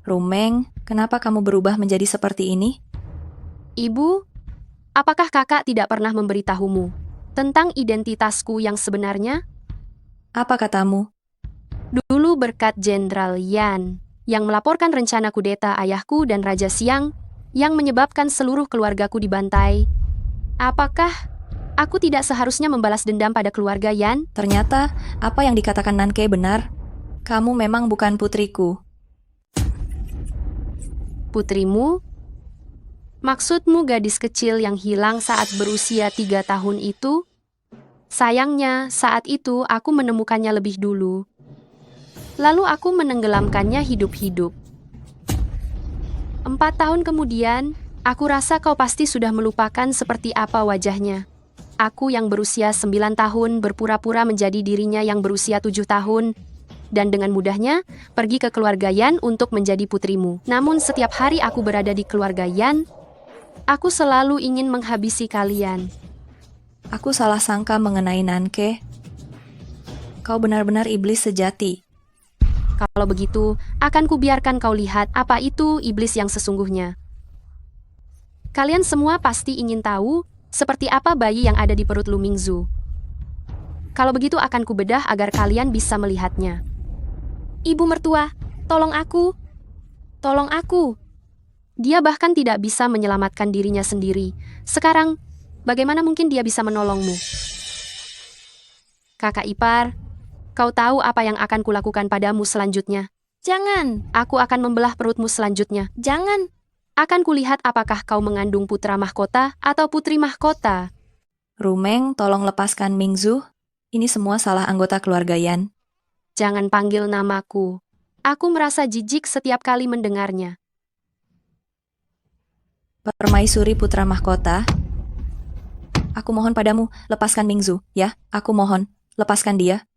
Rumeng, kenapa kamu berubah menjadi seperti ini? Ibu, apakah kakak tidak pernah memberitahumu tentang identitasku yang sebenarnya? Apa katamu? Dulu berkat Jenderal Yan yang melaporkan rencana kudeta ayahku dan Raja Siang yang menyebabkan seluruh keluargaku dibantai. Apakah aku tidak seharusnya membalas dendam pada keluarga Yan? Ternyata apa yang dikatakan Nanke benar. Kamu memang bukan putriku. Putrimu? Maksudmu gadis kecil yang hilang saat berusia 3 tahun itu? Sayangnya, saat itu aku menemukannya lebih dulu. Lalu aku menenggelamkannya hidup-hidup. 4 tahun kemudian, aku rasa kau pasti sudah melupakan seperti apa wajahnya. Aku yang berusia 9 tahun berpura-pura menjadi dirinya yang berusia 7 tahun, dan dengan mudahnya pergi ke keluarga Yan untuk menjadi putrimu. Namun setiap hari aku berada di keluarga Yan, aku selalu ingin menghabisi kalian. Aku salah sangka mengenai Nanke. Kau benar-benar iblis sejati. Kalau begitu, akan kubiarkan kau lihat apa itu iblis yang sesungguhnya. Kalian semua pasti ingin tahu seperti apa bayi yang ada di perut Lu Mingzu. Kalau begitu akan kubedah agar kalian bisa melihatnya. Ibu mertua, tolong aku. Tolong aku. Dia bahkan tidak bisa menyelamatkan dirinya sendiri. Sekarang, bagaimana mungkin dia bisa menolongmu? Kakak ipar, kau tahu apa yang akan kulakukan padamu selanjutnya? Jangan, aku akan membelah perutmu selanjutnya. Jangan. Akan kulihat apakah kau mengandung putra mahkota atau putri mahkota. Rumeng, tolong lepaskan Mingzu. Ini semua salah anggota keluarga Yan. Jangan panggil namaku. Aku merasa jijik setiap kali mendengarnya. Permaisuri putra mahkota. Aku mohon padamu, lepaskan Mingzu, ya. Aku mohon, lepaskan dia.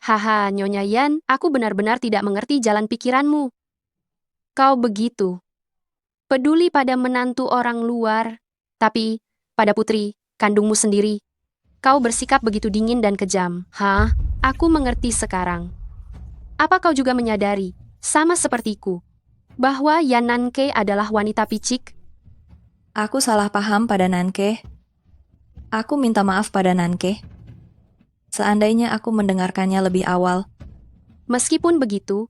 Haha, Nyonya Yan, aku benar-benar tidak mengerti jalan pikiranmu. Kau begitu peduli pada menantu orang luar, tapi pada putri kandungmu sendiri, kau bersikap begitu dingin dan kejam. Hah? Aku mengerti sekarang. Apa kau juga menyadari, sama sepertiku, bahwa Yan Nanke adalah wanita picik? Aku salah paham pada Nanke. Aku minta maaf pada Nanke. Seandainya aku mendengarkannya lebih awal. Meskipun begitu,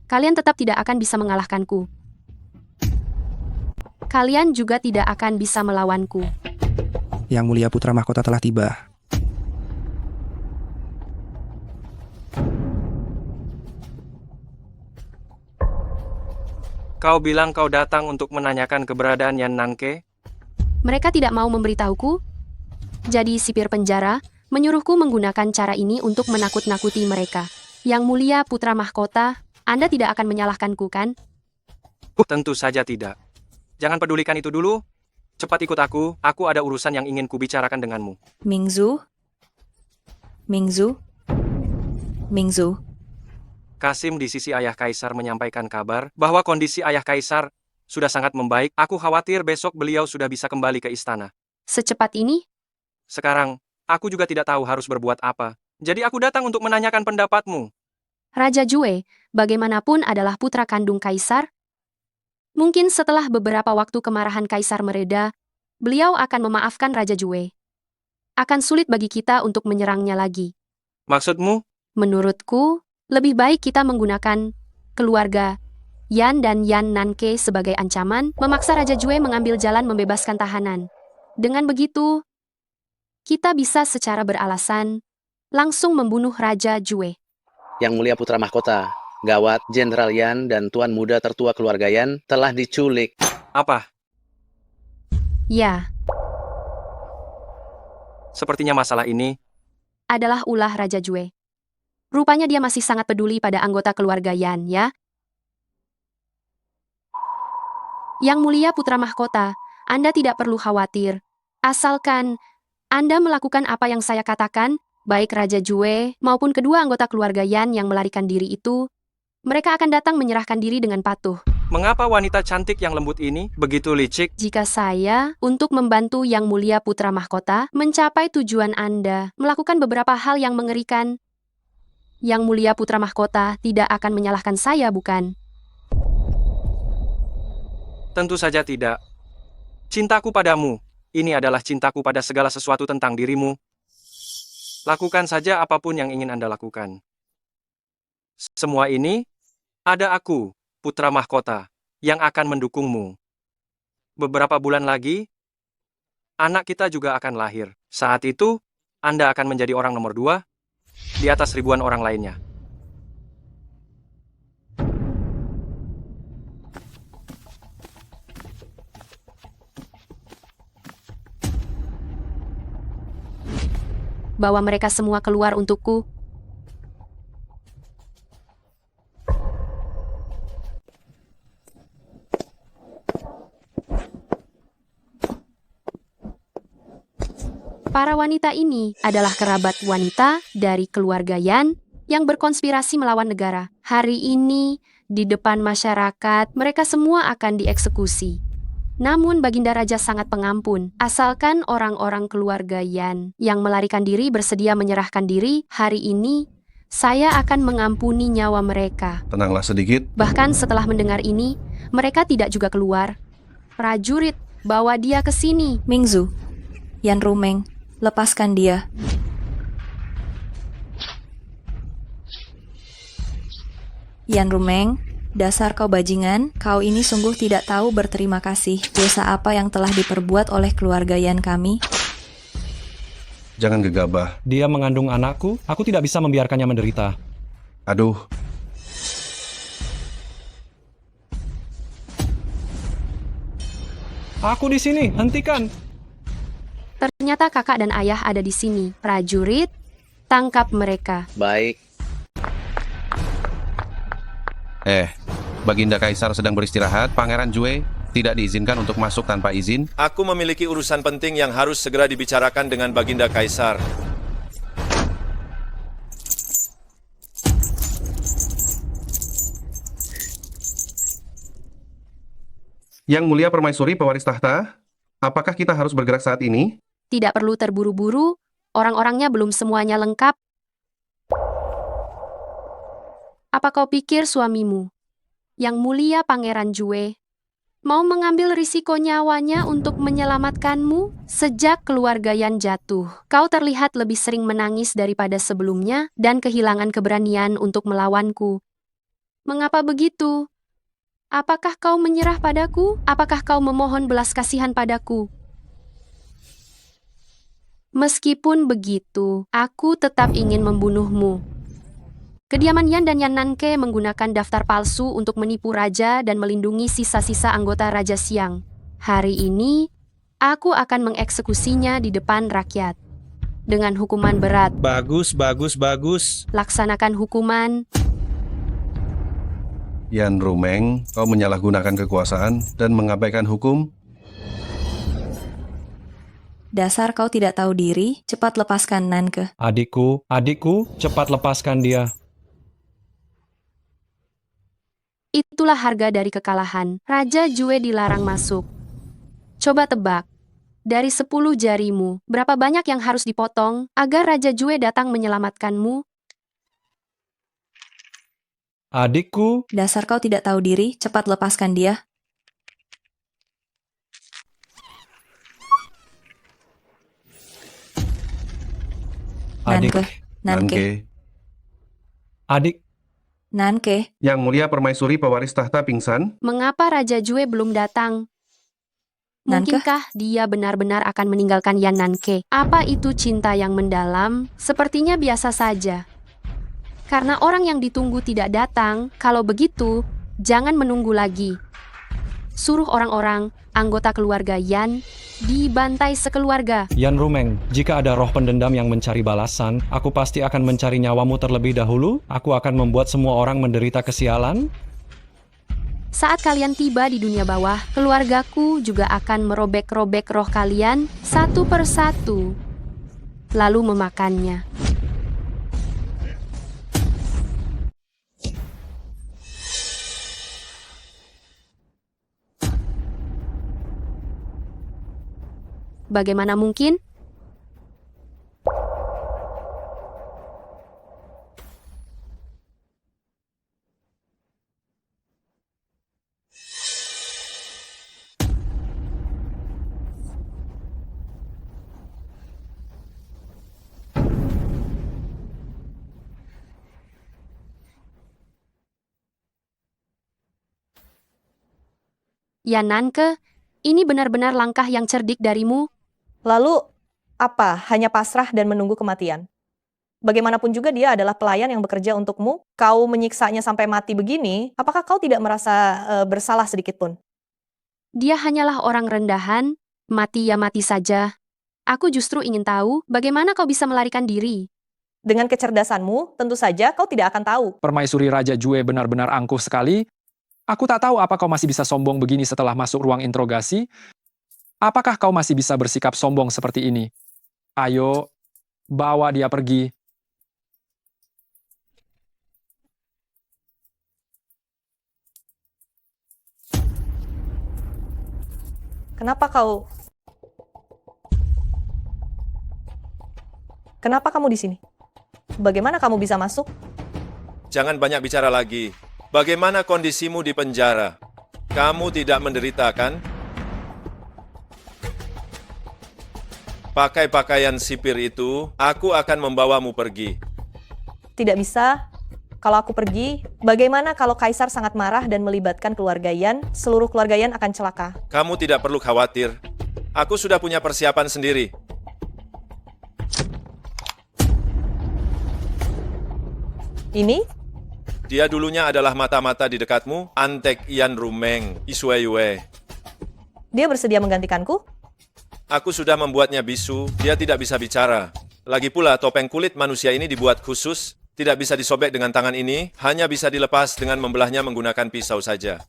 kalian tetap tidak akan bisa mengalahkanku. Kalian juga tidak akan bisa melawanku. Yang Mulia Putra Mahkota telah tiba. Kau bilang kau datang untuk menanyakan keberadaan Yan Nanke? Mereka tidak mau memberitahuku. Jadi sipir penjara menyuruhku menggunakan cara ini untuk menakut-nakuti mereka. Yang Mulia Putra Mahkota, Anda tidak akan menyalahkanku, kan? Tentu saja tidak. Jangan pedulikan itu dulu. Cepat ikut aku ada urusan yang ingin kubicarakan denganmu. Mingzu? Mingzu? Mingzu? Kasim di sisi ayah Kaisar menyampaikan kabar bahwa kondisi ayah Kaisar sudah sangat membaik. Aku khawatir besok beliau sudah bisa kembali ke istana. Secepat ini? Sekarang, aku juga tidak tahu harus berbuat apa. Jadi aku datang untuk menanyakan pendapatmu. Raja Jue, bagaimanapun adalah putra kandung Kaisar. Mungkin setelah beberapa waktu kemarahan Kaisar mereda, beliau akan memaafkan Raja Jue. Akan sulit bagi kita untuk menyerangnya lagi. Maksudmu? Menurutku, lebih baik kita menggunakan keluarga Yan dan Yan Nanke sebagai ancaman, memaksa Raja Jue mengambil jalan membebaskan tahanan. Dengan begitu, kita bisa secara beralasan langsung membunuh Raja Jue. Yang Mulia Putra Mahkota, gawat, Jenderal Yan dan Tuan Muda tertua keluarga Yan telah diculik. Apa? Ya, Sepertinya masalah ini adalah ulah Raja Jue. Rupanya dia masih sangat peduli pada anggota keluarga Yan, ya? Yang Mulia Putra Mahkota, Anda tidak perlu khawatir. Asalkan Anda melakukan apa yang saya katakan, baik Raja Jue maupun kedua anggota keluarga Yan yang melarikan diri itu, mereka akan datang menyerahkan diri dengan patuh. Mengapa wanita cantik yang lembut ini begitu licik? Jika saya, untuk membantu Yang Mulia Putra Mahkota mencapai tujuan Anda, melakukan beberapa hal yang mengerikan, Yang Mulia Putra Mahkota tidak akan menyalahkan saya, bukan? Tentu saja tidak. Cintaku padamu, ini adalah cintaku pada segala sesuatu tentang dirimu. Lakukan saja apapun yang ingin Anda lakukan. Semua ini, ada aku, Putra Mahkota, yang akan mendukungmu. Beberapa bulan lagi, anak kita juga akan lahir. Saat itu, Anda akan menjadi orang nomor 2, di atas ribuan orang lainnya. Bawa mereka semua keluar untukku. Para wanita ini adalah kerabat wanita dari keluarga Yan yang berkonspirasi melawan negara. Hari ini, di depan masyarakat, mereka semua akan dieksekusi. Namun Baginda Raja sangat pengampun. Asalkan orang-orang keluarga Yan yang melarikan diri bersedia menyerahkan diri, hari ini saya akan mengampuni nyawa mereka. Tenanglah sedikit. Bahkan setelah mendengar ini, mereka tidak juga keluar. Prajurit, bawa dia ke sini. Mingzu, Yan Rumeng, lepaskan dia. Yan Rumeng, dasar kau bajingan, kau ini sungguh tidak tahu berterima kasih. Dosa apa yang telah diperbuat oleh keluarga Yan kami? Jangan gegabah. Dia mengandung anakku, aku tidak bisa membiarkannya menderita. Aduh. Aku di sini, hentikan. Ternyata kakak dan ayah ada di sini. Prajurit, tangkap mereka. Baik. Baginda Kaisar sedang beristirahat. Pangeran Jue tidak diizinkan untuk masuk tanpa izin. Aku memiliki urusan penting yang harus segera dibicarakan dengan Baginda Kaisar. Yang Mulia Permaisuri pewaris tahta, apakah kita harus bergerak saat ini? Tidak perlu terburu-buru, orang-orangnya belum semuanya lengkap. Apa kau pikir suamimu, Yang Mulia Pangeran Jue, mau mengambil risiko nyawanya untuk menyelamatkanmu? Sejak keluarga Yan jatuh, kau terlihat lebih sering menangis daripada sebelumnya dan kehilangan keberanian untuk melawanku. Mengapa begitu? Apakah kau menyerah padaku? Apakah kau memohon belas kasihan padaku? Meskipun begitu, aku tetap ingin membunuhmu. Kediaman Yan dan Yan Nanke menggunakan daftar palsu untuk menipu raja dan melindungi sisa-sisa anggota Raja Siang. Hari ini, aku akan mengeksekusinya di depan rakyat. Dengan hukuman berat. Bagus. Laksanakan hukuman. Yan Rumeng, kau menyalahgunakan kekuasaan dan mengabaikan hukum. Dasar kau tidak tahu diri, cepat lepaskan Nanke. Adikku, cepat lepaskan dia. Itulah harga dari kekalahan. Raja Jue dilarang masuk. Coba tebak. Dari 10 jarimu, berapa banyak yang harus dipotong agar Raja Jue datang menyelamatkanmu? Adikku. Dasar kau tidak tahu diri, cepat lepaskan dia. Nanke. Adik. Nanke. Yang Mulia Permaisuri pewaris tahta pingsan. Mengapa Raja Jue belum datang? Mungkinkah dia benar-benar akan meninggalkan Yan Nanke? Apa itu cinta yang mendalam? Sepertinya biasa saja. Karena orang yang ditunggu tidak datang, kalau begitu, jangan menunggu lagi. Suruh orang-orang, anggota keluarga Yan, dibantai sekeluarga. Yan Rumeng, jika ada roh pendendam yang mencari balasan, aku pasti akan mencari nyawamu terlebih dahulu. Aku akan membuat semua orang menderita kesialan. Saat kalian tiba di dunia bawah, keluargaku juga akan merobek-robek roh kalian satu persatu, lalu memakannya. Bagaimana mungkin? Ya Nanke, ini benar-benar langkah yang cerdik darimu. Lalu, apa? Hanya pasrah dan menunggu kematian? Bagaimanapun juga dia adalah pelayan yang bekerja untukmu. Kau menyiksanya sampai mati begini, apakah kau tidak merasa bersalah sedikit pun? Dia hanyalah orang rendahan, mati ya mati saja. Aku justru ingin tahu bagaimana kau bisa melarikan diri. Dengan kecerdasanmu, tentu saja kau tidak akan tahu. Permaisuri Raja Jue benar-benar angkuh sekali. Aku tak tahu apa kau masih bisa sombong begini setelah masuk ruang interogasi. Apakah kau masih bisa bersikap sombong seperti ini? Ayo, bawa dia pergi. Kenapa kau... Kenapa kamu di sini? Bagaimana kamu bisa masuk? Jangan banyak bicara lagi. Bagaimana kondisimu di penjara? Kamu tidak menderita, kan? Pakai pakaian sipir itu, aku akan membawamu pergi. Tidak bisa. Kalau aku pergi, bagaimana kalau Kaisar sangat marah dan melibatkan keluarga Yan? Seluruh keluarga Yan akan celaka. Kamu tidak perlu khawatir. Aku sudah punya persiapan sendiri. Ini? Dia dulunya adalah mata-mata di dekatmu, Antek Yan Rumeng, Isueyue. Dia bersedia menggantikanku? Aku sudah membuatnya bisu, dia tidak bisa bicara. Lagi pula topeng kulit manusia ini dibuat khusus, tidak bisa disobek dengan tangan ini, hanya bisa dilepas dengan membelahnya menggunakan pisau saja.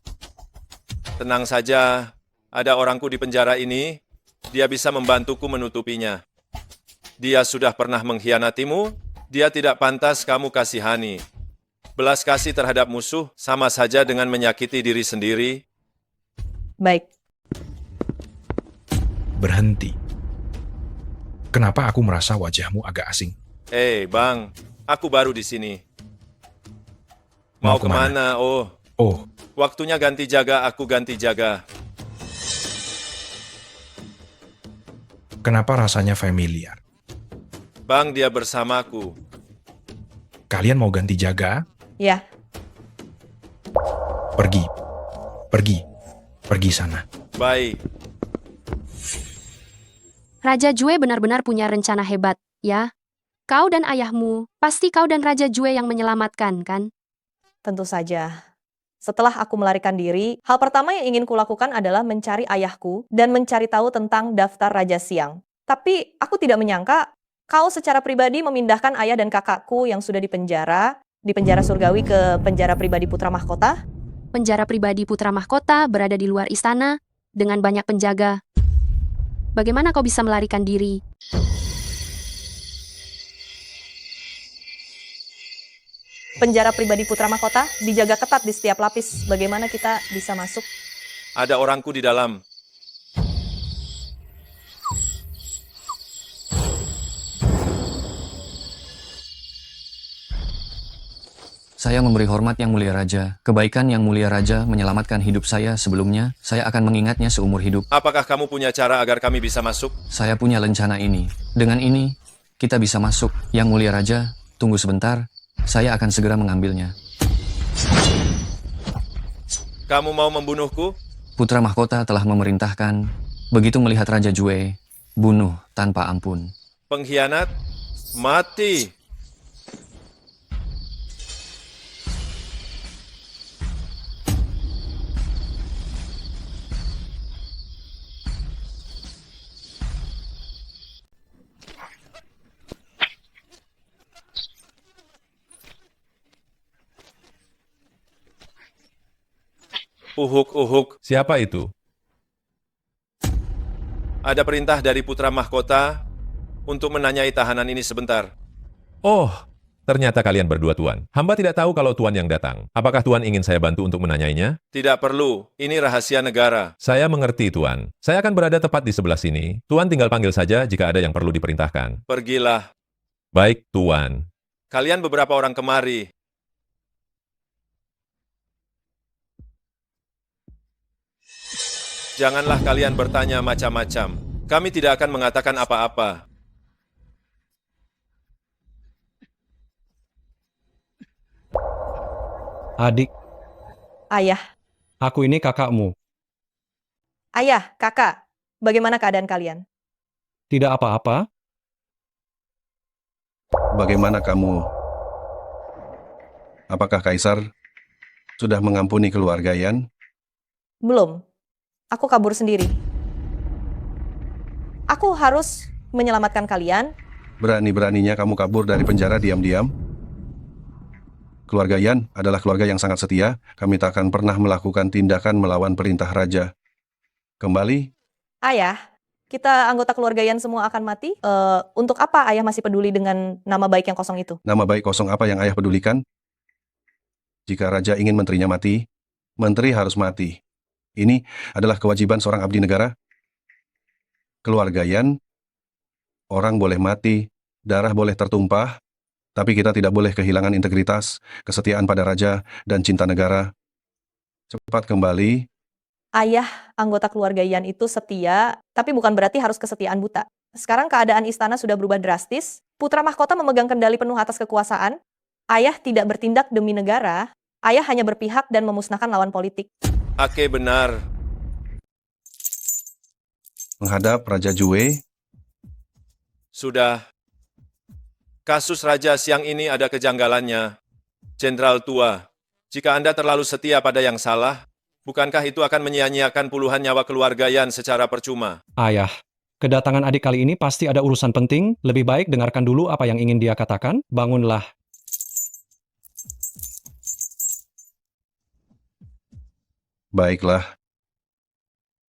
Tenang saja, ada orangku di penjara ini, dia bisa membantuku menutupinya. Dia sudah pernah mengkhianatimu, dia tidak pantas kamu kasihani. Belas kasih terhadap musuh sama saja dengan menyakiti diri sendiri. Baik. Berhenti. Kenapa aku merasa wajahmu agak asing? Bang, aku baru di sini. Mau kemana? Oh, waktunya ganti jaga, aku ganti jaga. Kenapa rasanya familiar? Bang, dia bersamaku. Kalian mau ganti jaga? Ya. Pergi sana. Baik. Raja Jue benar-benar punya rencana hebat, ya? Kau dan ayahmu, pasti kau dan Raja Jue yang menyelamatkan, kan? Tentu saja. Setelah aku melarikan diri, hal pertama yang ingin kulakukan adalah mencari ayahku dan mencari tahu tentang daftar Raja Siang. Tapi aku tidak menyangka kau secara pribadi memindahkan ayah dan kakakku yang sudah di penjara surgawi ke penjara pribadi Putra Mahkota. Penjara pribadi Putra Mahkota berada di luar istana dengan banyak penjaga. Bagaimana kau bisa melarikan diri? Penjara pribadi Putra Mahkota dijaga ketat di setiap lapis. Bagaimana kita bisa masuk? Ada orangku di dalam. Saya memberi hormat Yang Mulia Raja. Kebaikan Yang Mulia Raja menyelamatkan hidup saya sebelumnya. Saya akan mengingatnya seumur hidup. Apakah kamu punya cara agar kami bisa masuk? Saya punya rencana ini. Dengan ini, kita bisa masuk. Yang Mulia Raja, tunggu sebentar. Saya akan segera mengambilnya. Kamu mau membunuhku? Putra Mahkota telah memerintahkan. Begitu melihat Raja Jue, bunuh tanpa ampun. Pengkhianat? Mati! Uhuk. Siapa itu? Ada perintah dari Putra Mahkota untuk menanyai tahanan ini sebentar. Oh, ternyata kalian berdua, Tuan. Hamba tidak tahu kalau Tuan yang datang. Apakah Tuan ingin saya bantu untuk menanyainya? Tidak perlu, ini rahasia negara. Saya mengerti, Tuan. Saya akan berada tepat di sebelah sini. Tuan tinggal panggil saja jika ada yang perlu diperintahkan. Pergilah. Baik, Tuan. Kalian beberapa orang kemari. Janganlah kalian bertanya macam-macam. Kami tidak akan mengatakan apa-apa. Adik, Ayah. aku ini kakakmu. Ayah, kakak. Bagaimana keadaan kalian? Tidak apa-apa? Bagaimana kamu? Apakah Kaisar sudah mengampuni keluarga Yan? Belum. Aku kabur sendiri. Aku harus menyelamatkan kalian. Berani-beraninya kamu kabur dari penjara diam-diam? Keluarga Yan adalah keluarga yang sangat setia. Kami tak akan pernah melakukan tindakan melawan perintah raja. Kembali. Ayah, kita anggota keluarga Yan semua akan mati. Untuk apa ayah masih peduli dengan nama baik yang kosong itu? Nama baik kosong apa yang ayah pedulikan? Jika raja ingin menterinya mati, menteri harus mati. Ini adalah kewajiban seorang abdi negara. keluarga Yan, orang boleh mati, darah boleh tertumpah, tapi kita tidak boleh kehilangan integritas, kesetiaan pada raja, dan cinta negara. Cepat kembali. Ayah anggota keluarga Yan itu setia, tapi bukan berarti harus kesetiaan buta. Sekarang keadaan istana sudah berubah drastis. Putra mahkota memegang kendali penuh atas kekuasaan. Ayah tidak bertindak demi negara. Ayah hanya berpihak dan memusnahkan lawan politik. Ake benar. Menghadap Raja Jue. Sudah. Kasus Raja Siang ini ada kejanggalannya. Jenderal tua, jika Anda terlalu setia pada yang salah, bukankah itu akan menyia-nyiakan puluhan nyawa keluarga Yan secara percuma? Ayah, kedatangan adik kali ini pasti ada urusan penting. Lebih baik dengarkan dulu apa yang ingin dia katakan. Bangunlah. Baiklah.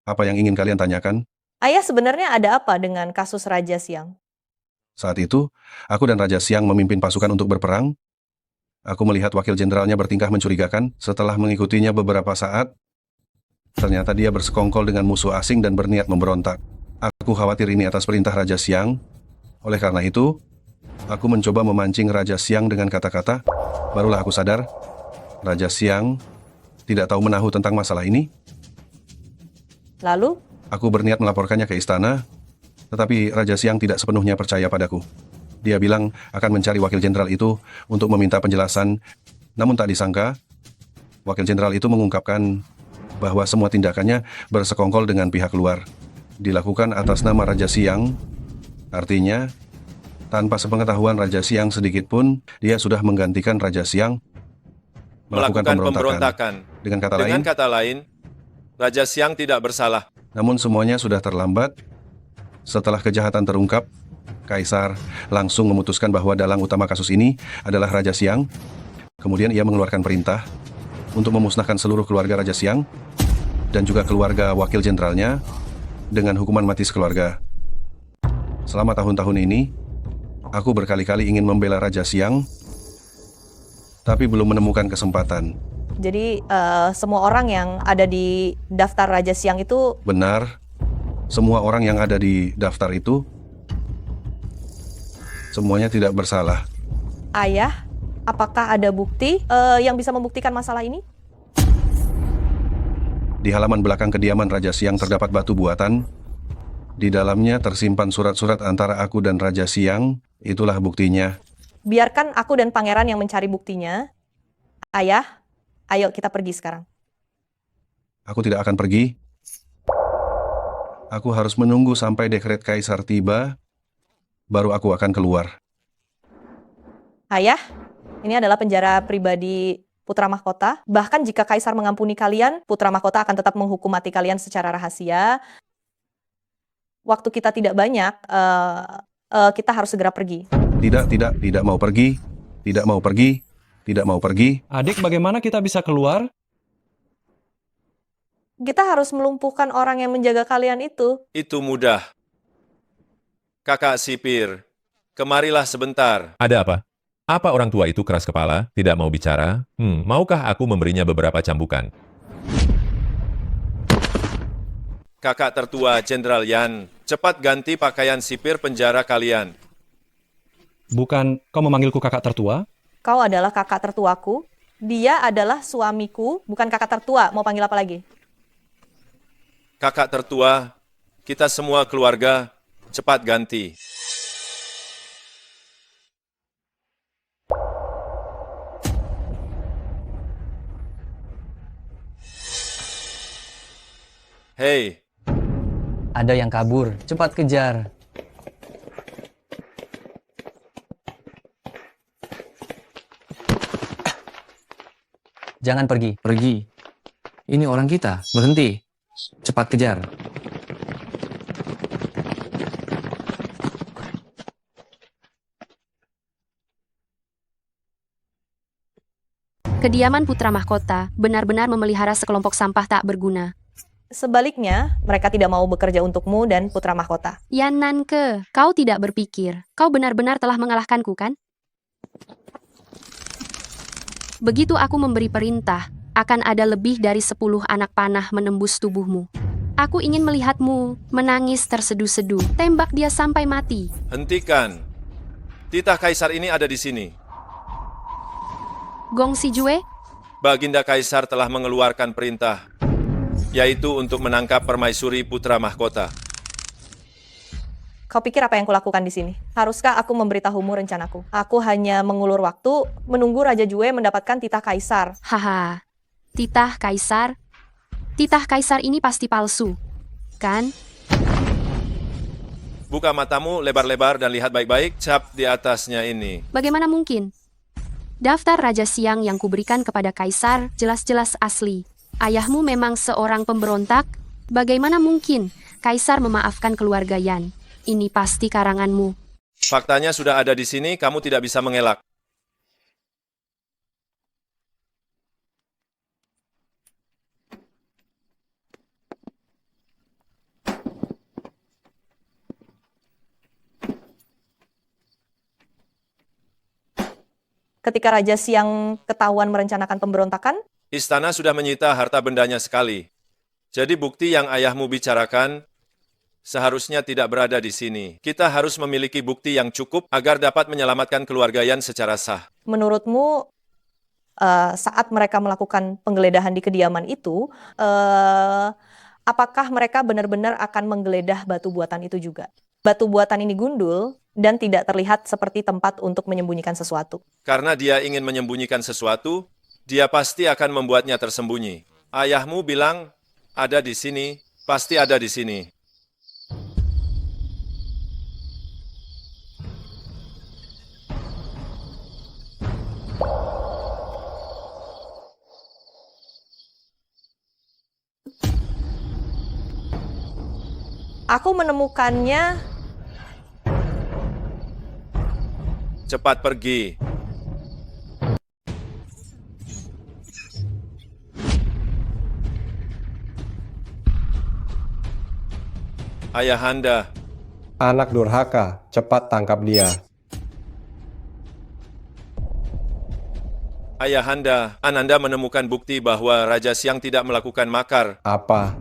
Apa yang ingin kalian tanyakan? Ayah sebenarnya ada apa dengan kasus Raja Siang? Saat itu, aku dan Raja Siang memimpin pasukan untuk berperang. Aku melihat wakil jenderalnya bertingkah mencurigakan. Setelah mengikutinya beberapa saat, ternyata dia bersekongkol dengan musuh asing dan berniat memberontak. Aku khawatir ini atas perintah Raja Siang. Oleh karena itu, aku mencoba memancing Raja Siang dengan kata-kata. Barulah aku sadar, Raja Siang tidak tahu menahu tentang masalah ini. Lalu? Aku berniat melaporkannya ke istana, tetapi Raja Siang tidak sepenuhnya percaya padaku. Dia bilang akan mencari wakil jenderal itu untuk meminta penjelasan. Namun tak disangka, wakil jenderal itu mengungkapkan bahwa semua tindakannya bersekongkol dengan pihak luar. Dilakukan atas nama Raja Siang, artinya tanpa sepengetahuan Raja Siang sedikit pun, dia sudah menggantikan Raja Siang melakukan pemberontakan. Dengan kata lain, Raja Siang tidak bersalah. Namun semuanya sudah terlambat. Setelah kejahatan terungkap, Kaisar langsung memutuskan bahwa dalang utama kasus ini adalah Raja Siang. Kemudian ia mengeluarkan perintah untuk memusnahkan seluruh keluarga Raja Siang dan juga keluarga wakil jenderalnya dengan hukuman mati sekeluarga. Selama tahun-tahun ini, aku berkali-kali ingin membela Raja Siang, tapi belum menemukan kesempatan. Jadi semua orang yang ada di daftar Raja Siang itu... Benar. Semua orang yang ada di daftar itu semuanya tidak bersalah. Ayah, apakah ada bukti yang bisa membuktikan masalah ini? Di halaman belakang kediaman Raja Siang terdapat batu buatan. Di dalamnya tersimpan surat-surat antara aku dan Raja Siang. Itulah buktinya. Biarkan aku dan pangeran yang mencari buktinya. Ayah, ayo kita pergi sekarang. Aku tidak akan pergi. Aku harus menunggu sampai dekret Kaisar tiba, baru aku akan keluar. Ayah, ini adalah penjara pribadi Putra Mahkota. Bahkan jika Kaisar mengampuni kalian, Putra Mahkota akan tetap menghukum mati kalian secara rahasia. Waktu kita tidak banyak, kita harus segera pergi. Tidak mau pergi. Tidak mau pergi. Tidak mau pergi. Adik, bagaimana kita bisa keluar? Kita harus melumpuhkan orang yang menjaga kalian itu. Itu mudah. Kakak sipir, kemarilah sebentar. Ada apa? Apa orang tua itu keras kepala, tidak mau bicara? Maukah aku memberinya beberapa cambukan? Kakak tertua Jenderal Yan, cepat ganti pakaian sipir penjara kalian. Bukan kau memanggilku kakak tertua? Kau adalah kakak tertuaku. Dia adalah suamiku, bukan kakak tertua. Mau panggil apa lagi? Kakak tertua, kita semua keluarga, cepat ganti. Hei. Ada yang kabur, cepat kejar. Jangan pergi. Pergi. Ini orang kita, berhenti. Cepat kejar. Kediaman Putra Mahkota benar-benar memelihara sekelompok sampah tak berguna. Sebaliknya, mereka tidak mau bekerja untukmu dan Putra Mahkota. Yan Nanke, kau tidak berpikir. Kau benar-benar telah mengalahkanku, kan? Begitu aku memberi perintah, akan ada lebih dari 10 anak panah menembus tubuhmu. Aku ingin melihatmu menangis terseduh-seduh. Tembak dia sampai mati. Hentikan. Titah kaisar ini ada di sini. Gong Sijue, Baginda Kaisar telah mengeluarkan perintah, yaitu untuk menangkap permaisuri putra mahkota. Kau pikir apa yang kulakukan di sini? Haruskah aku memberitahumu rencanaku? Aku hanya mengulur waktu menunggu Raja Jue mendapatkan titah kaisar. haha. Titah kaisar? Titah kaisar ini pasti palsu, kan? Buka matamu lebar-lebar dan lihat baik-baik cap di atasnya ini. Bagaimana mungkin? Daftar Raja Siang yang kuberikan kepada kaisar jelas-jelas asli. Ayahmu memang seorang pemberontak. Bagaimana mungkin kaisar memaafkan keluarga Yan? Ini pasti karanganmu. Faktanya sudah ada di sini, kamu tidak bisa mengelak. Ketika Raja Siang ketahuan merencanakan pemberontakan, Istana sudah menyita harta bendanya sekali. Jadi bukti yang ayahmu bicarakan seharusnya tidak berada di sini. Kita harus memiliki bukti yang cukup agar dapat menyelamatkan keluarga Yan secara sah. menurutmu saat mereka melakukan penggeledahan di kediaman itu, apakah mereka benar-benar akan menggeledah batu buatan itu juga? Batu buatan ini gundul dan tidak terlihat seperti tempat untuk menyembunyikan sesuatu. Karena dia ingin menyembunyikan sesuatu, dia pasti akan membuatnya tersembunyi. Ayahmu bilang, ada di sini, pasti ada di sini. Aku menemukannya. Cepat pergi. Ayahanda, Anak durhaka, cepat tangkap dia. Ayahanda, Ananda menemukan bukti bahwa Raja Siang tidak melakukan makar. Apa?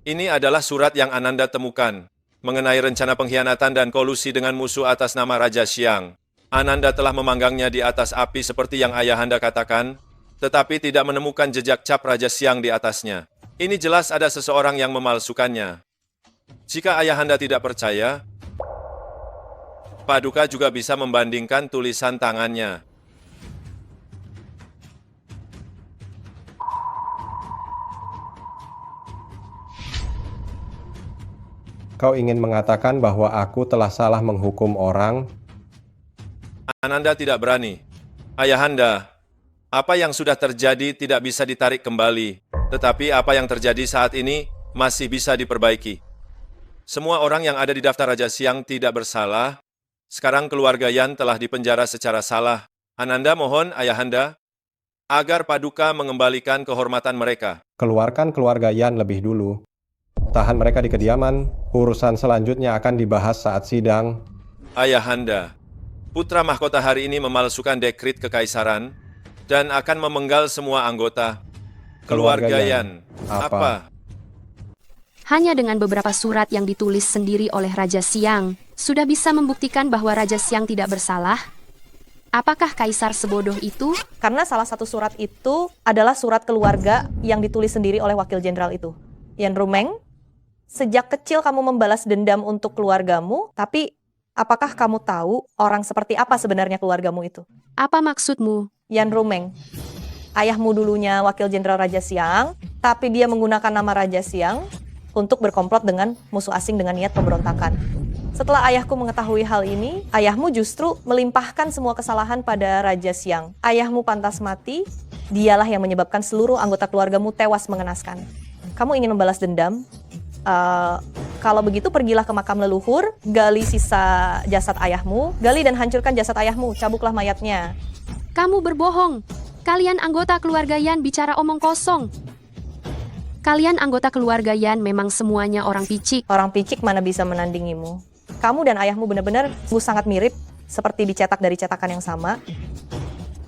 Ini adalah surat yang Ananda temukan mengenai rencana pengkhianatan dan kolusi dengan musuh atas nama Raja Siang. Ananda telah memanggangnya di atas api seperti yang Ayahanda katakan, tetapi tidak menemukan jejak cap Raja Siang di atasnya. Ini jelas ada seseorang yang memalsukannya. Jika Ayahanda tidak percaya, Paduka juga bisa membandingkan tulisan tangannya. Kau ingin mengatakan bahwa aku telah salah menghukum orang? Ananda tidak berani. Ayahanda, apa yang sudah terjadi tidak bisa ditarik kembali, tetapi apa yang terjadi saat ini masih bisa diperbaiki. Semua orang yang ada di daftar Raja Siang tidak bersalah. Sekarang keluarga Yan telah dipenjara secara salah. Ananda mohon, Ayahanda, agar Paduka mengembalikan kehormatan mereka. Keluarkan keluarga Yan lebih dulu. Tahan mereka di kediaman. Urusan selanjutnya akan dibahas saat sidang. Ayahanda, putra mahkota hari ini memalsukan dekrit kekaisaran dan akan memenggal semua anggota keluarga Yan. Apa? Hanya dengan beberapa surat yang ditulis sendiri oleh Raja Siang, sudah bisa membuktikan bahwa Raja Siang tidak bersalah? Apakah kaisar sebodoh itu? Karena salah satu surat itu adalah surat keluarga yang ditulis sendiri oleh wakil jenderal itu. Yan Rumeng, sejak kecil kamu membalas dendam untuk keluargamu, tapi apakah kamu tahu orang seperti apa sebenarnya keluargamu itu? Apa maksudmu? Yan Rumeng, ayahmu dulunya wakil jenderal Raja Siang, tapi dia menggunakan nama Raja Siang untuk berkomplot dengan musuh asing dengan niat pemberontakan. Setelah ayahku mengetahui hal ini, ayahmu justru melimpahkan semua kesalahan pada Raja Siang. Ayahmu pantas mati, dialah yang menyebabkan seluruh anggota keluargamu tewas mengenaskan. Kamu ingin membalas dendam? Kalau begitu pergilah ke makam leluhur, gali sisa jasad ayahmu, gali dan hancurkan jasad ayahmu, cabuklah mayatnya. Kamu berbohong. Kalian anggota keluarga Yan bicara omong kosong. Kalian anggota keluarga Yan memang semuanya orang picik. Orang picik mana bisa menandingimu? Kamu dan ayahmu benar-benar sangat mirip, seperti dicetak dari cetakan yang sama.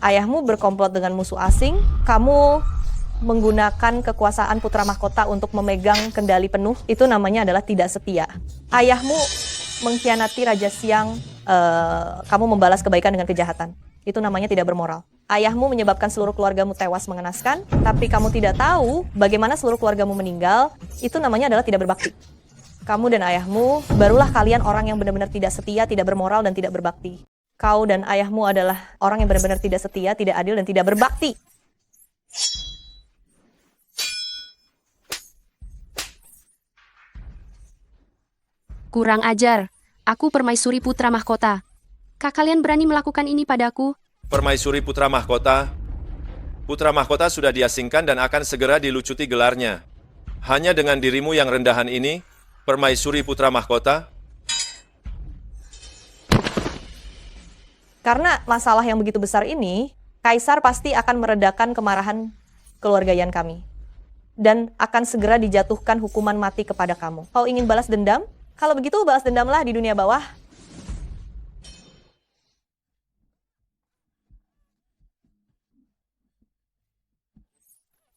Ayahmu berkomplot dengan musuh asing, kamu menggunakan kekuasaan putra mahkota untuk memegang kendali penuh, itu namanya adalah tidak setia. Ayahmu mengkhianati Raja Siang, kamu membalas kebaikan dengan kejahatan. Itu namanya tidak bermoral. Ayahmu menyebabkan seluruh keluargamu tewas mengenaskan, tapi kamu tidak tahu bagaimana seluruh keluargamu meninggal, itu namanya adalah tidak berbakti. Kamu dan ayahmu, barulah kalian orang yang benar-benar tidak setia, tidak bermoral, dan tidak berbakti. Kau dan ayahmu adalah orang yang benar-benar tidak setia, tidak adil, dan tidak berbakti. Kurang ajar. Aku permaisuri putra mahkota. Kak kalian berani melakukan ini padaku? Permaisuri Putra Mahkota. Putra Mahkota sudah diasingkan dan akan segera dilucuti gelarnya. Hanya dengan dirimu yang rendahan ini, Permaisuri Putra Mahkota. Karena masalah yang begitu besar ini, Kaisar pasti akan meredakan kemarahan keluarga Yan kami. Dan akan segera dijatuhkan hukuman mati kepada kamu. Kau ingin balas dendam? Kalau begitu balas dendamlah di dunia bawah.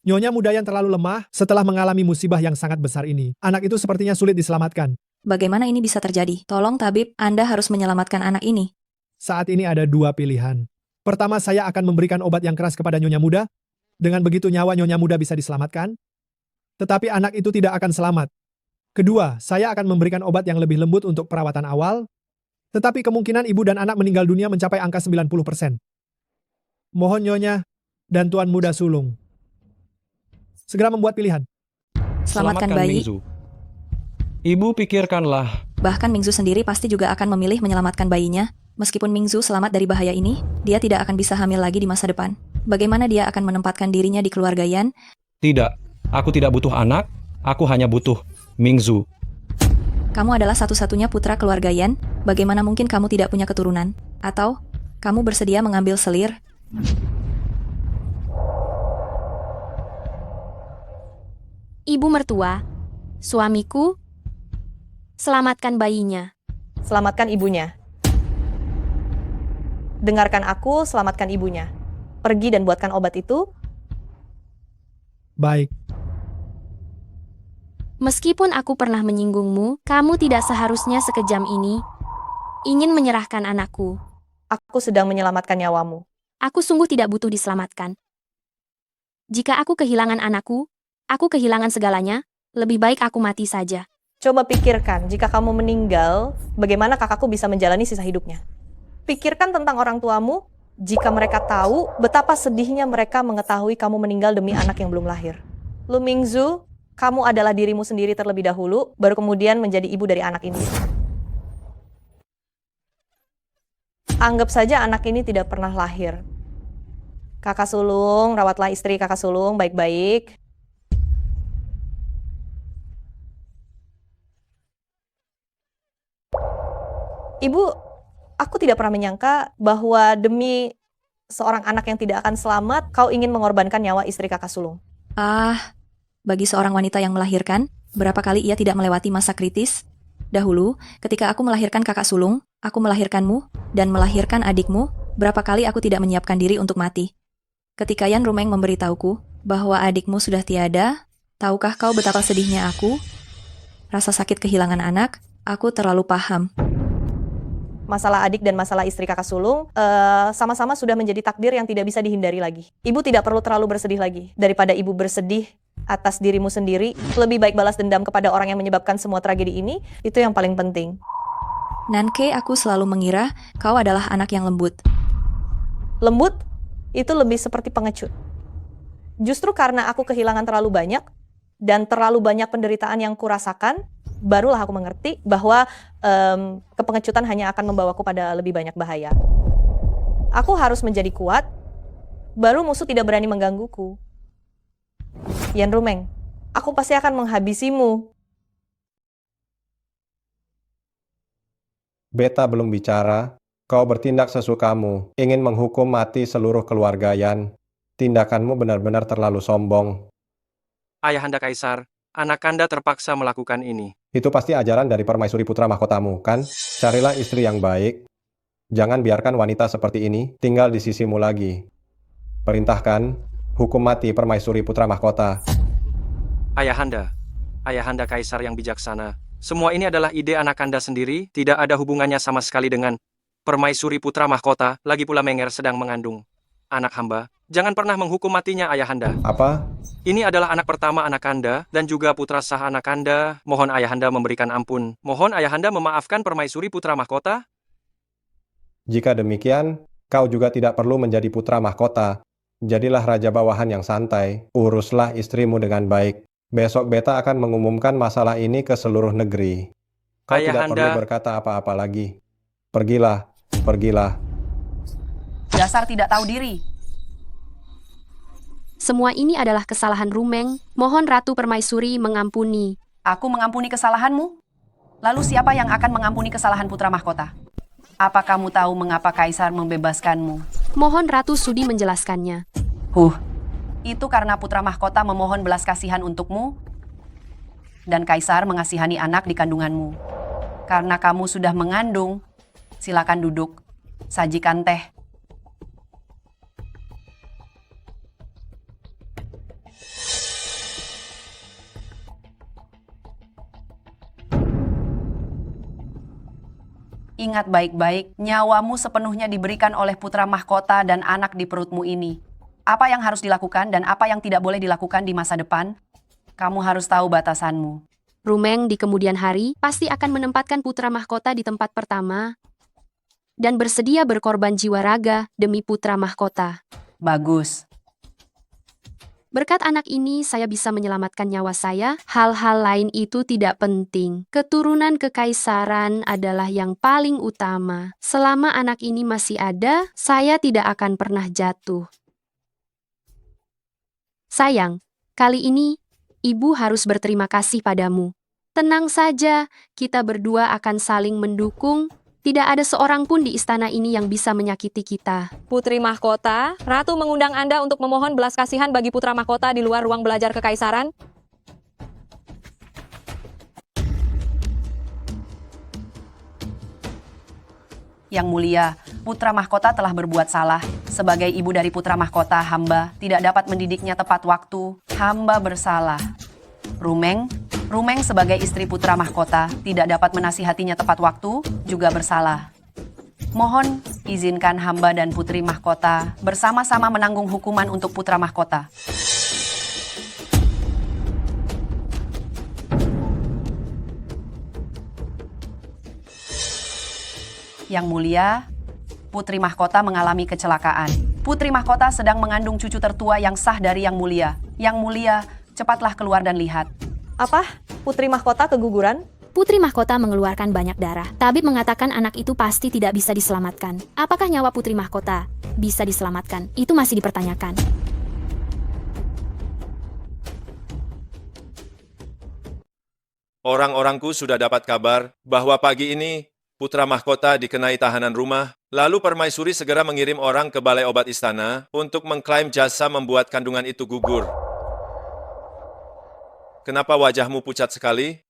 Nyonya muda yang terlalu lemah setelah mengalami musibah yang sangat besar ini. Anak itu sepertinya sulit diselamatkan. Bagaimana ini bisa terjadi? Tolong tabib, Anda harus menyelamatkan anak ini. Saat ini ada dua pilihan. Pertama, saya akan memberikan obat yang keras kepada Nyonya muda. Dengan begitu nyawa Nyonya muda bisa diselamatkan. Tetapi anak itu tidak akan selamat. Kedua, saya akan memberikan obat yang lebih lembut untuk perawatan awal. Tetapi kemungkinan ibu dan anak meninggal dunia mencapai angka 90%. Mohon Nyonya dan Tuan Muda Sulung segera membuat pilihan. Selamatkan bayi. Mingzu. Ibu pikirkanlah. Bahkan Mingzu sendiri pasti juga akan memilih menyelamatkan bayinya. Meskipun Mingzu selamat dari bahaya ini, dia tidak akan bisa hamil lagi di masa depan. Bagaimana dia akan menempatkan dirinya di keluarga Yan? Tidak, aku tidak butuh anak, aku hanya butuh Mingzu. Kamu adalah satu-satunya putra keluarga Yan, bagaimana mungkin kamu tidak punya keturunan? Atau, kamu bersedia mengambil selir? Ibu mertua, suamiku, selamatkan bayinya. Selamatkan ibunya. Dengarkan aku, selamatkan ibunya. Pergi dan buatkan obat itu. Baik. Meskipun aku pernah menyinggungmu, kamu tidak seharusnya sekejam ini ingin menyerahkan anakku. Aku sedang menyelamatkan nyawamu. Aku sungguh tidak butuh diselamatkan. Jika aku kehilangan anakku, aku kehilangan segalanya, lebih baik aku mati saja. Coba pikirkan, jika kamu meninggal, bagaimana kakakku bisa menjalani sisa hidupnya? Pikirkan tentang orang tuamu, jika mereka tahu betapa sedihnya mereka mengetahui kamu meninggal demi anak yang belum lahir. Lu Mingzu, kamu adalah dirimu sendiri terlebih dahulu, baru kemudian menjadi ibu dari anak ini. Anggap saja anak ini tidak pernah lahir. Kakak sulung, rawatlah istri kakak sulung baik-baik. Ibu, aku tidak pernah menyangka bahwa demi seorang anak yang tidak akan selamat, kau ingin mengorbankan nyawa istri kakak sulung. Bagi seorang wanita yang melahirkan, berapa kali ia tidak melewati masa kritis? Dahulu, ketika aku melahirkan kakak sulung, aku melahirkanmu, dan melahirkan adikmu, berapa kali aku tidak menyiapkan diri untuk mati. Ketika Yan Rumeng memberitahuku bahwa adikmu sudah tiada, tahukah kau betapa sedihnya aku? Rasa sakit kehilangan anak, aku terlalu paham. Masalah adik dan masalah istri kakak sulung sama-sama sudah menjadi takdir yang tidak bisa dihindari lagi. Ibu tidak perlu terlalu bersedih lagi. Daripada ibu bersedih atas dirimu sendiri, lebih baik balas dendam kepada orang yang menyebabkan semua tragedi ini, itu yang paling penting. Nanke, aku selalu mengira kau adalah anak yang lembut. Lembut? Itu lebih seperti pengecut. Justru karena aku kehilangan terlalu banyak, dan terlalu banyak penderitaan yang kurasakan, barulah aku mengerti bahwa kepengecutan hanya akan membawaku pada lebih banyak bahaya. Aku harus menjadi kuat, baru musuh tidak berani menggangguku. Yan Rumeng, aku pasti akan menghabisimu. Beta belum bicara, kau bertindak sesukamu, ingin menghukum mati seluruh keluarga Yan. Tindakanmu benar-benar terlalu sombong. Ayahanda Kaisar, anak Anda terpaksa melakukan ini. Itu pasti ajaran dari permaisuri putra mahkotamu, kan? Carilah istri yang baik. Jangan biarkan wanita seperti ini tinggal di sisimu lagi. Perintahkan hukum mati permaisuri putra mahkota. Ayahanda Kaisar yang bijaksana. Semua ini adalah ide anak Anda sendiri, tidak ada hubungannya sama sekali dengan permaisuri putra mahkota, lagi pula Menger sedang mengandung anak hamba. Jangan pernah menghukum matinya Ayahanda. Apa? Ini adalah anak pertama anak Anda, dan juga putra sah anak Anda. Mohon Ayahanda memberikan ampun. Mohon Ayahanda memaafkan permaisuri putra mahkota. Jika demikian, kau juga tidak perlu menjadi putra mahkota. Jadilah raja bawahan yang santai. Uruslah istrimu dengan baik. Besok beta akan mengumumkan masalah ini ke seluruh negeri. Kau tidak perlu berkata apa-apa lagi. Pergilah, pergilah. Dasar tidak tahu diri. Semua ini adalah kesalahan Rumeng. Mohon Ratu Permaisuri mengampuni. Aku mengampuni kesalahanmu? Lalu siapa yang akan mengampuni kesalahan putra mahkota? Apa kamu tahu mengapa Kaisar membebaskanmu? Mohon Ratu Sudi menjelaskannya. Itu karena putra mahkota memohon belas kasihan untukmu, dan Kaisar mengasihani anak di kandunganmu. Karena kamu sudah mengandung, silakan duduk, sajikan teh. Ingat baik-baik, nyawamu sepenuhnya diberikan oleh putra mahkota dan anak di perutmu ini. Apa yang harus dilakukan dan apa yang tidak boleh dilakukan di masa depan, kamu harus tahu batasanmu. Rumeng di kemudian hari pasti akan menempatkan putra mahkota di tempat pertama dan bersedia berkorban jiwa raga demi putra mahkota. Bagus. Berkat anak ini, saya bisa menyelamatkan nyawa saya. Hal-hal lain itu tidak penting. Keturunan kekaisaran adalah yang paling utama. Selama anak ini masih ada, saya tidak akan pernah jatuh. Sayang, kali ini, ibu harus berterima kasih padamu. Tenang saja, kita berdua akan saling mendukung. Tidak ada seorang pun di istana ini yang bisa menyakiti kita. Putri Mahkota, Ratu mengundang Anda untuk memohon belas kasihan bagi putra mahkota di luar ruang belajar kekaisaran. Yang mulia, putra mahkota telah berbuat salah. Sebagai ibu dari putra mahkota, hamba tidak dapat mendidiknya tepat waktu. Hamba bersalah. Rumeng sebagai istri putra mahkota tidak dapat menasihatinya tepat waktu, juga bersalah. Mohon izinkan hamba dan putri mahkota bersama-sama menanggung hukuman untuk putra mahkota. Yang mulia, putri mahkota mengalami kecelakaan. Putri mahkota sedang mengandung cucu tertua yang sah dari yang mulia. Yang mulia, cepatlah keluar dan lihat. Apa? Putri mahkota keguguran? Putri mahkota mengeluarkan banyak darah. Tabib mengatakan anak itu pasti tidak bisa diselamatkan. Apakah nyawa putri mahkota bisa diselamatkan? Itu masih dipertanyakan. Orang-orangku sudah dapat kabar bahwa pagi ini putra mahkota dikenai tahanan rumah, lalu permaisuri segera mengirim orang ke balai obat istana untuk mengklaim jasa membuat kandungan itu gugur. Kenapa wajahmu pucat sekali?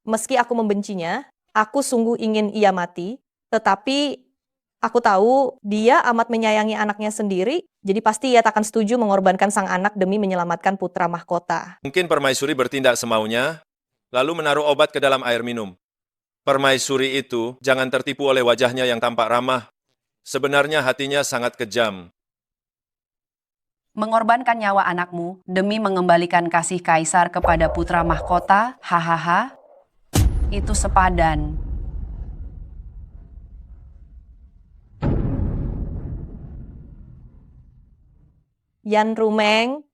Meski aku membencinya, aku sungguh ingin ia mati, tetapi aku tahu dia amat menyayangi anaknya sendiri, jadi pasti ia takkan setuju mengorbankan sang anak demi menyelamatkan putra mahkota. Mungkin permaisuri bertindak semaunya, lalu menaruh obat ke dalam air minum. Permaisuri itu jangan tertipu oleh wajahnya yang tampak ramah. Sebenarnya hatinya sangat kejam. Mengorbankan nyawa anakmu demi mengembalikan kasih kaisar kepada putra mahkota, hahaha, itu sepadan. Yan Rumeng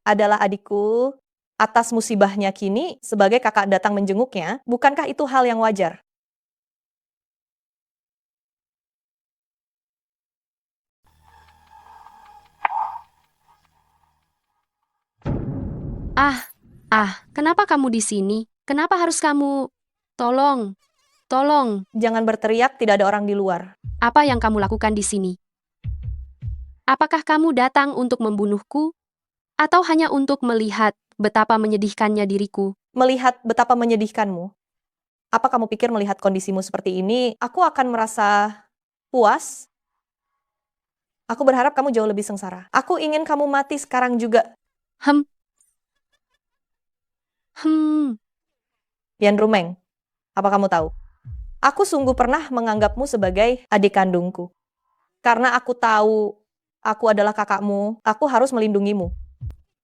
adalah adikku. Atas musibahnya kini, sebagai kakak datang menjenguknya, bukankah itu hal yang wajar? Kenapa kamu di sini? Kenapa harus kamu? Tolong. Jangan berteriak, tidak ada orang di luar. Apa yang kamu lakukan di sini? Apakah kamu datang untuk membunuhku? Atau hanya untuk melihat betapa menyedihkannya diriku? Melihat betapa menyedihkanmu? Apa kamu pikir melihat kondisimu seperti ini, aku akan merasa puas? Aku berharap kamu jauh lebih sengsara. Aku ingin kamu mati sekarang juga. Yan Rumeng, apa kamu tahu? Aku sungguh pernah menganggapmu sebagai adik kandungku. Karena aku tahu aku adalah kakakmu, aku harus melindungimu.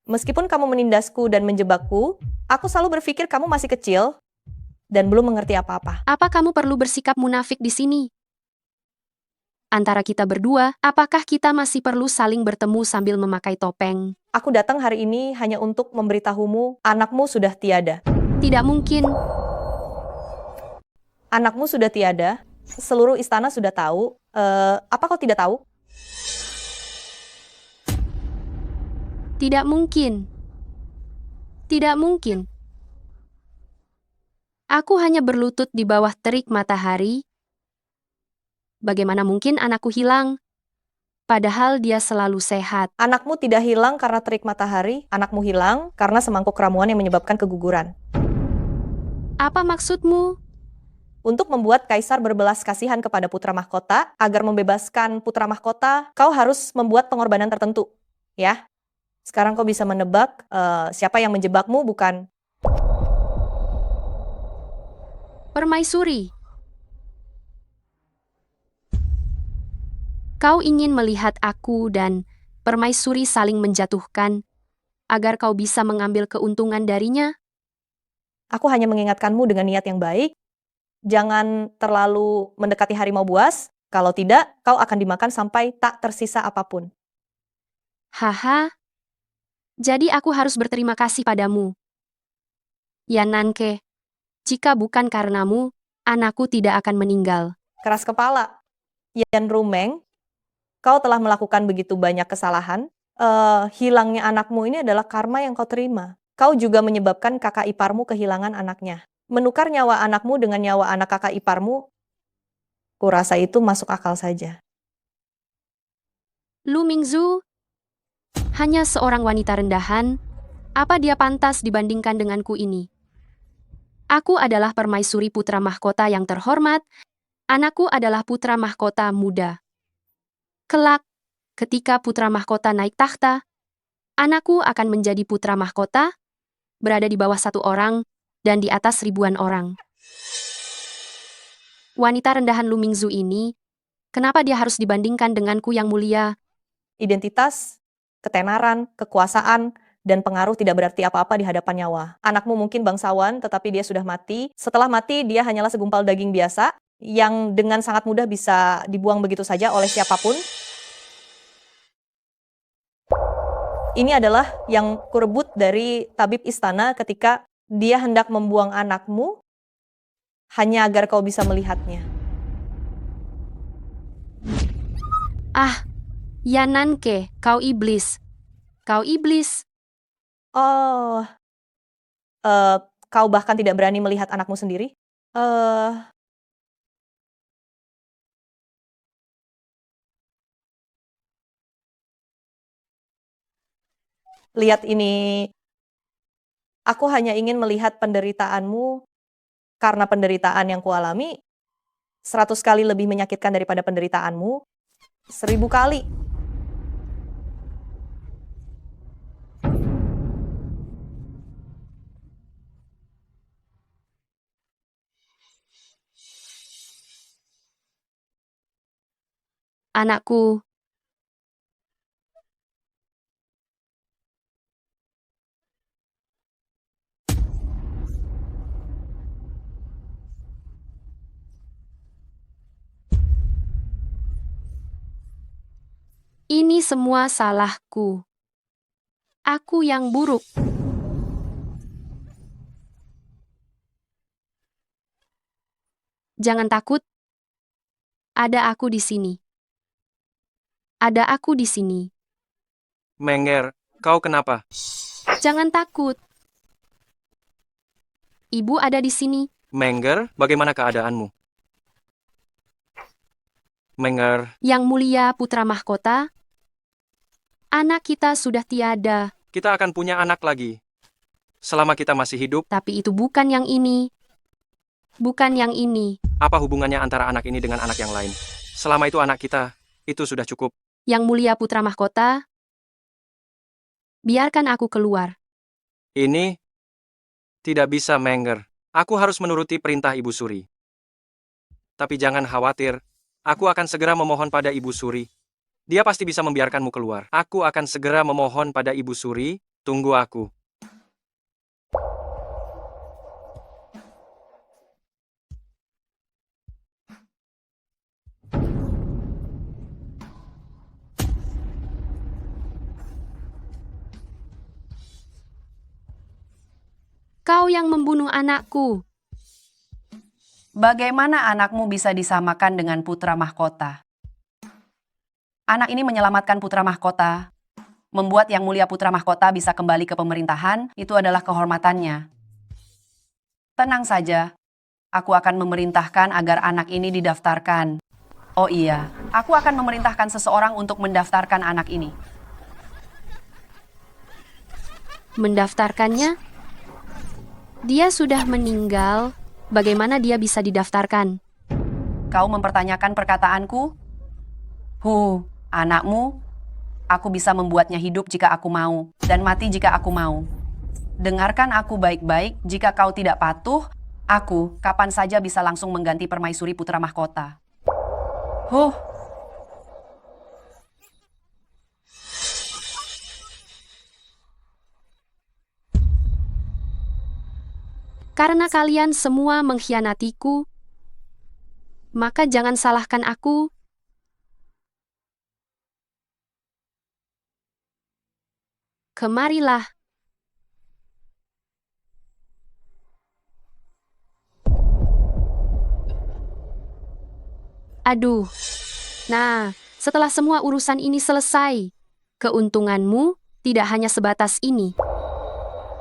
Meskipun kamu menindasku dan menjebakku, aku selalu berpikir kamu masih kecil dan belum mengerti apa-apa. Apa kamu perlu bersikap munafik di sini? Antara kita berdua, apakah kita masih perlu saling bertemu sambil memakai topeng? Aku datang hari ini hanya untuk memberitahumu, anakmu sudah tiada. Tidak mungkin. Anakmu sudah tiada, seluruh istana sudah tahu. Apa kau tidak tahu? Tidak mungkin. Tidak mungkin. Aku hanya berlutut di bawah terik matahari. Bagaimana mungkin anakku hilang? Padahal dia selalu sehat. Anakmu tidak hilang karena terik matahari, anakmu hilang karena semangkuk ramuan yang menyebabkan keguguran. Apa maksudmu? Untuk membuat kaisar berbelas kasihan kepada putra mahkota, agar membebaskan putra mahkota, kau harus membuat pengorbanan tertentu. Ya, sekarang kau bisa menebak siapa yang menjebakmu, bukan? Permaisuri. Kau ingin melihat aku dan permaisuri saling menjatuhkan, agar kau bisa mengambil keuntungan darinya? Aku hanya mengingatkanmu dengan niat yang baik. Jangan terlalu mendekati harimau buas, kalau tidak, kau akan dimakan sampai tak tersisa apapun. Haha. Jadi aku harus berterima kasih padamu. Ya Nanke, jika bukan karenamu, anakku tidak akan meninggal. Keras kepala. Yan Rumeng, kau telah melakukan begitu banyak kesalahan. Hilangnya anakmu ini adalah karma yang kau terima. Kau juga menyebabkan kakak iparmu kehilangan anaknya. Menukar nyawa anakmu dengan nyawa anak kakak iparmu, kurasa itu masuk akal saja. Lu Mingzu, hanya seorang wanita rendahan, apa dia pantas dibandingkan denganku ini? Aku adalah permaisuri putra mahkota yang terhormat, anakku adalah putra mahkota muda. Kelak, ketika putra mahkota naik tahta, anakku akan menjadi putra mahkota, berada di bawah satu orang, dan di atas ribuan orang. Wanita rendahan Lu Mingzu ini, kenapa dia harus dibandingkan denganku yang mulia? Identitas, ketenaran, kekuasaan, dan pengaruh tidak berarti apa-apa di hadapan nyawa. Anakmu mungkin bangsawan, tetapi dia sudah mati. Setelah mati, dia hanyalah segumpal daging biasa, yang dengan sangat mudah bisa dibuang begitu saja oleh siapapun. Ini adalah yang kurebut dari tabib istana ketika dia hendak membuang anakmu hanya agar kau bisa melihatnya. Ah, ya Nanke, kau iblis. Kau iblis. Oh, kau bahkan tidak berani melihat anakmu sendiri? Lihat ini. Aku hanya ingin melihat penderitaanmu, karena penderitaan yang kualami 100 kali lebih menyakitkan daripada penderitaanmu 1000 kali. Anakku. Ini semua salahku. Aku yang buruk. Jangan takut. Ada aku di sini. Ada aku di sini. Menger, kau kenapa? Jangan takut. Ibu ada di sini. Menger, bagaimana keadaanmu? Menger. Yang mulia putra mahkota, anak kita sudah tiada. Kita akan punya anak lagi. Selama kita masih hidup. Tapi itu bukan yang ini. Bukan yang ini. Apa hubungannya antara anak ini dengan anak yang lain? Selama itu anak kita, itu sudah cukup. Yang Mulia Putra Mahkota, biarkan aku keluar. Ini tidak bisa, Menger. Aku harus menuruti perintah Ibu Suri. Tapi jangan khawatir, aku akan segera memohon pada Ibu Suri. Dia pasti bisa membiarkanmu keluar. Aku akan segera memohon pada Ibu Suri, tunggu aku. Kau yang membunuh anakku. Bagaimana anakmu bisa disamakan dengan putra mahkota? Anak ini menyelamatkan putra mahkota, membuat Yang Mulia Putra Mahkota bisa kembali ke pemerintahan, itu adalah kehormatannya. Tenang saja, aku akan memerintahkan agar anak ini didaftarkan. Oh iya, aku akan memerintahkan seseorang untuk mendaftarkan anak ini. Mendaftarkannya? Dia sudah meninggal, bagaimana dia bisa didaftarkan? Kau mempertanyakan perkataanku? Anakmu, aku bisa membuatnya hidup jika aku mau, dan mati jika aku mau. Dengarkan aku baik-baik, jika kau tidak patuh, aku kapan saja bisa langsung mengganti Permaisuri Putra Mahkota. Karena kalian semua mengkhianatiku, maka jangan salahkan aku. Kemarilah. Aduh. Nah, setelah semua urusan ini selesai, keuntunganmu tidak hanya sebatas ini.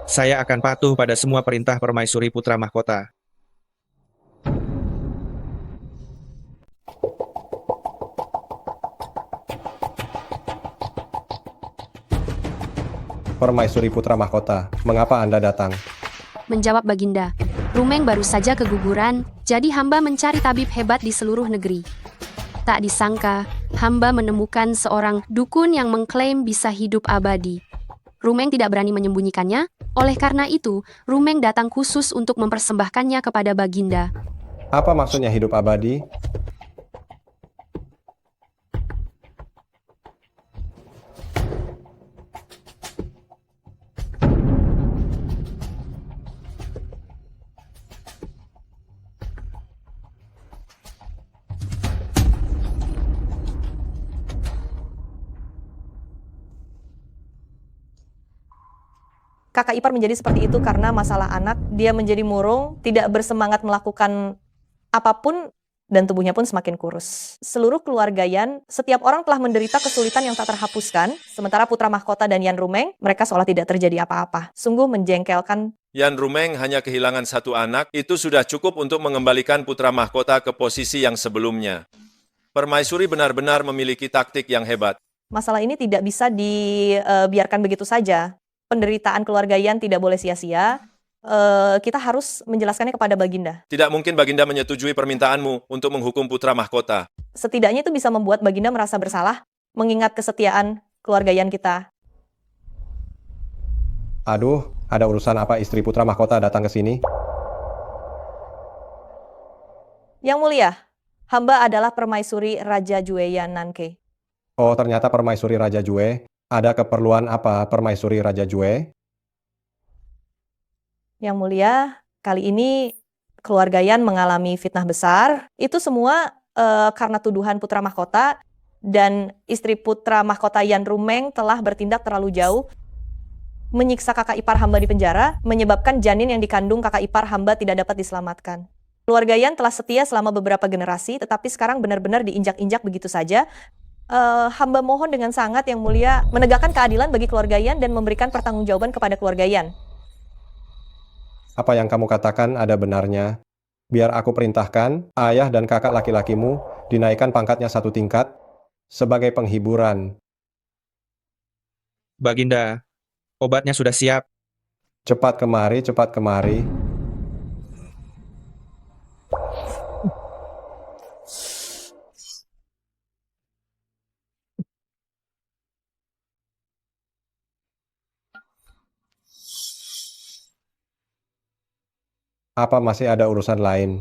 Saya akan patuh pada semua perintah Permaisuri Putra Mahkota. Permaisuri Putra Mahkota, mengapa Anda datang? Menjawab Baginda, Rumeng baru saja keguguran, jadi hamba mencari tabib hebat di seluruh negeri. Tak disangka, hamba menemukan seorang dukun yang mengklaim bisa hidup abadi. Rumeng tidak berani menyembunyikannya, oleh karena itu, Rumeng datang khusus untuk mempersembahkannya kepada Baginda. Apa maksudnya hidup abadi? Kakak ipar menjadi seperti itu karena masalah anak, dia menjadi murung, tidak bersemangat melakukan apapun, dan tubuhnya pun semakin kurus. Seluruh keluarga Yan, setiap orang telah menderita kesulitan yang tak terhapuskan, sementara Putra Mahkota dan Yan Rumeng, mereka seolah tidak terjadi apa-apa. Sungguh menjengkelkan. Yan Rumeng hanya kehilangan satu anak, itu sudah cukup untuk mengembalikan Putra Mahkota ke posisi yang sebelumnya. Permaisuri benar-benar memiliki taktik yang hebat. Masalah ini tidak bisa dibiarkan begitu saja. Penderitaan keluarga Yan tidak boleh sia-sia. Kita harus menjelaskannya kepada Baginda. Tidak mungkin Baginda menyetujui permintaanmu untuk menghukum Putra Mahkota. Setidaknya itu bisa membuat Baginda merasa bersalah, mengingat kesetiaan keluarga Yan kita. Aduh, ada urusan apa istri Putra Mahkota datang ke sini? Yang Mulia, hamba adalah Permaisuri Raja Jue Yan Nanke. Oh, ternyata Permaisuri Raja Jue. Ada keperluan apa Permaisuri Raja Jue? Yang Mulia, kali ini keluarga Yan mengalami fitnah besar. Itu semua karena tuduhan Putra Mahkota, dan istri Putra Mahkota Yan Rumeng telah bertindak terlalu jauh, menyiksa kakak ipar hamba di penjara, menyebabkan janin yang dikandung kakak ipar hamba tidak dapat diselamatkan. Keluarga Yan telah setia selama beberapa generasi, tetapi sekarang benar-benar diinjak-injak begitu saja. Hamba mohon dengan sangat Yang Mulia menegakkan keadilan bagi keluarga Yan dan memberikan pertanggungjawaban kepada keluarga Yan. Apa yang kamu katakan ada benarnya. Biar aku perintahkan, ayah dan kakak laki-lakimu dinaikkan pangkatnya 1 tingkat sebagai penghiburan. Baginda, obatnya sudah siap. Cepat kemari, cepat kemari. Apa masih ada urusan lain?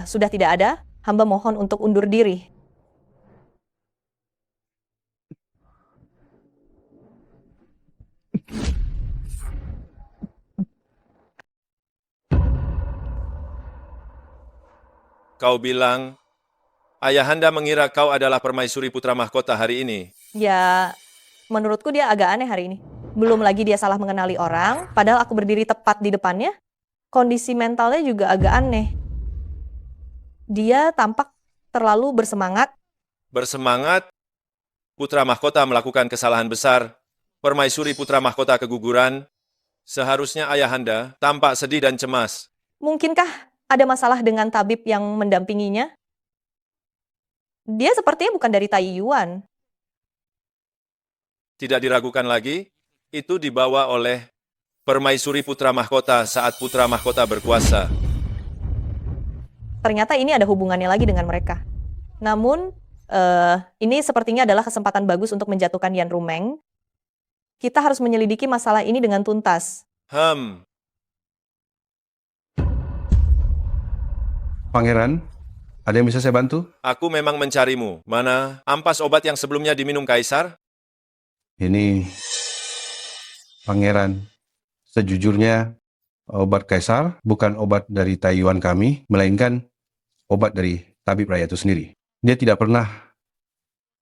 Sudah tidak ada. Hamba mohon untuk undur diri. Kau bilang, ayahanda mengira kau adalah permaisuri putra mahkota hari ini. Ya, menurutku dia agak aneh hari ini. Belum lagi dia salah mengenali orang, padahal aku berdiri tepat di depannya. Kondisi mentalnya juga agak aneh. Dia tampak terlalu bersemangat. Bersemangat, putra mahkota melakukan kesalahan besar. Permaisuri putra mahkota keguguran. Seharusnya ayahanda tampak sedih dan cemas. Mungkinkah ada masalah dengan tabib yang mendampinginya? Dia sepertinya bukan dari Taiyuan. Tidak diragukan lagi, itu dibawa oleh permaisuri putra mahkota saat putra mahkota berkuasa. Ternyata ini ada hubungannya lagi dengan mereka. Namun, ini sepertinya adalah kesempatan bagus untuk menjatuhkan Yan Rumeng. Kita harus menyelidiki masalah ini dengan tuntas. Pangeran, ada yang bisa saya bantu? Aku memang mencarimu. Mana ampas obat yang sebelumnya diminum Kaisar? Ini, Pangeran, sejujurnya obat Kaisar bukan obat dari Taiyuan kami, melainkan obat dari tabib raya itu sendiri. Dia tidak pernah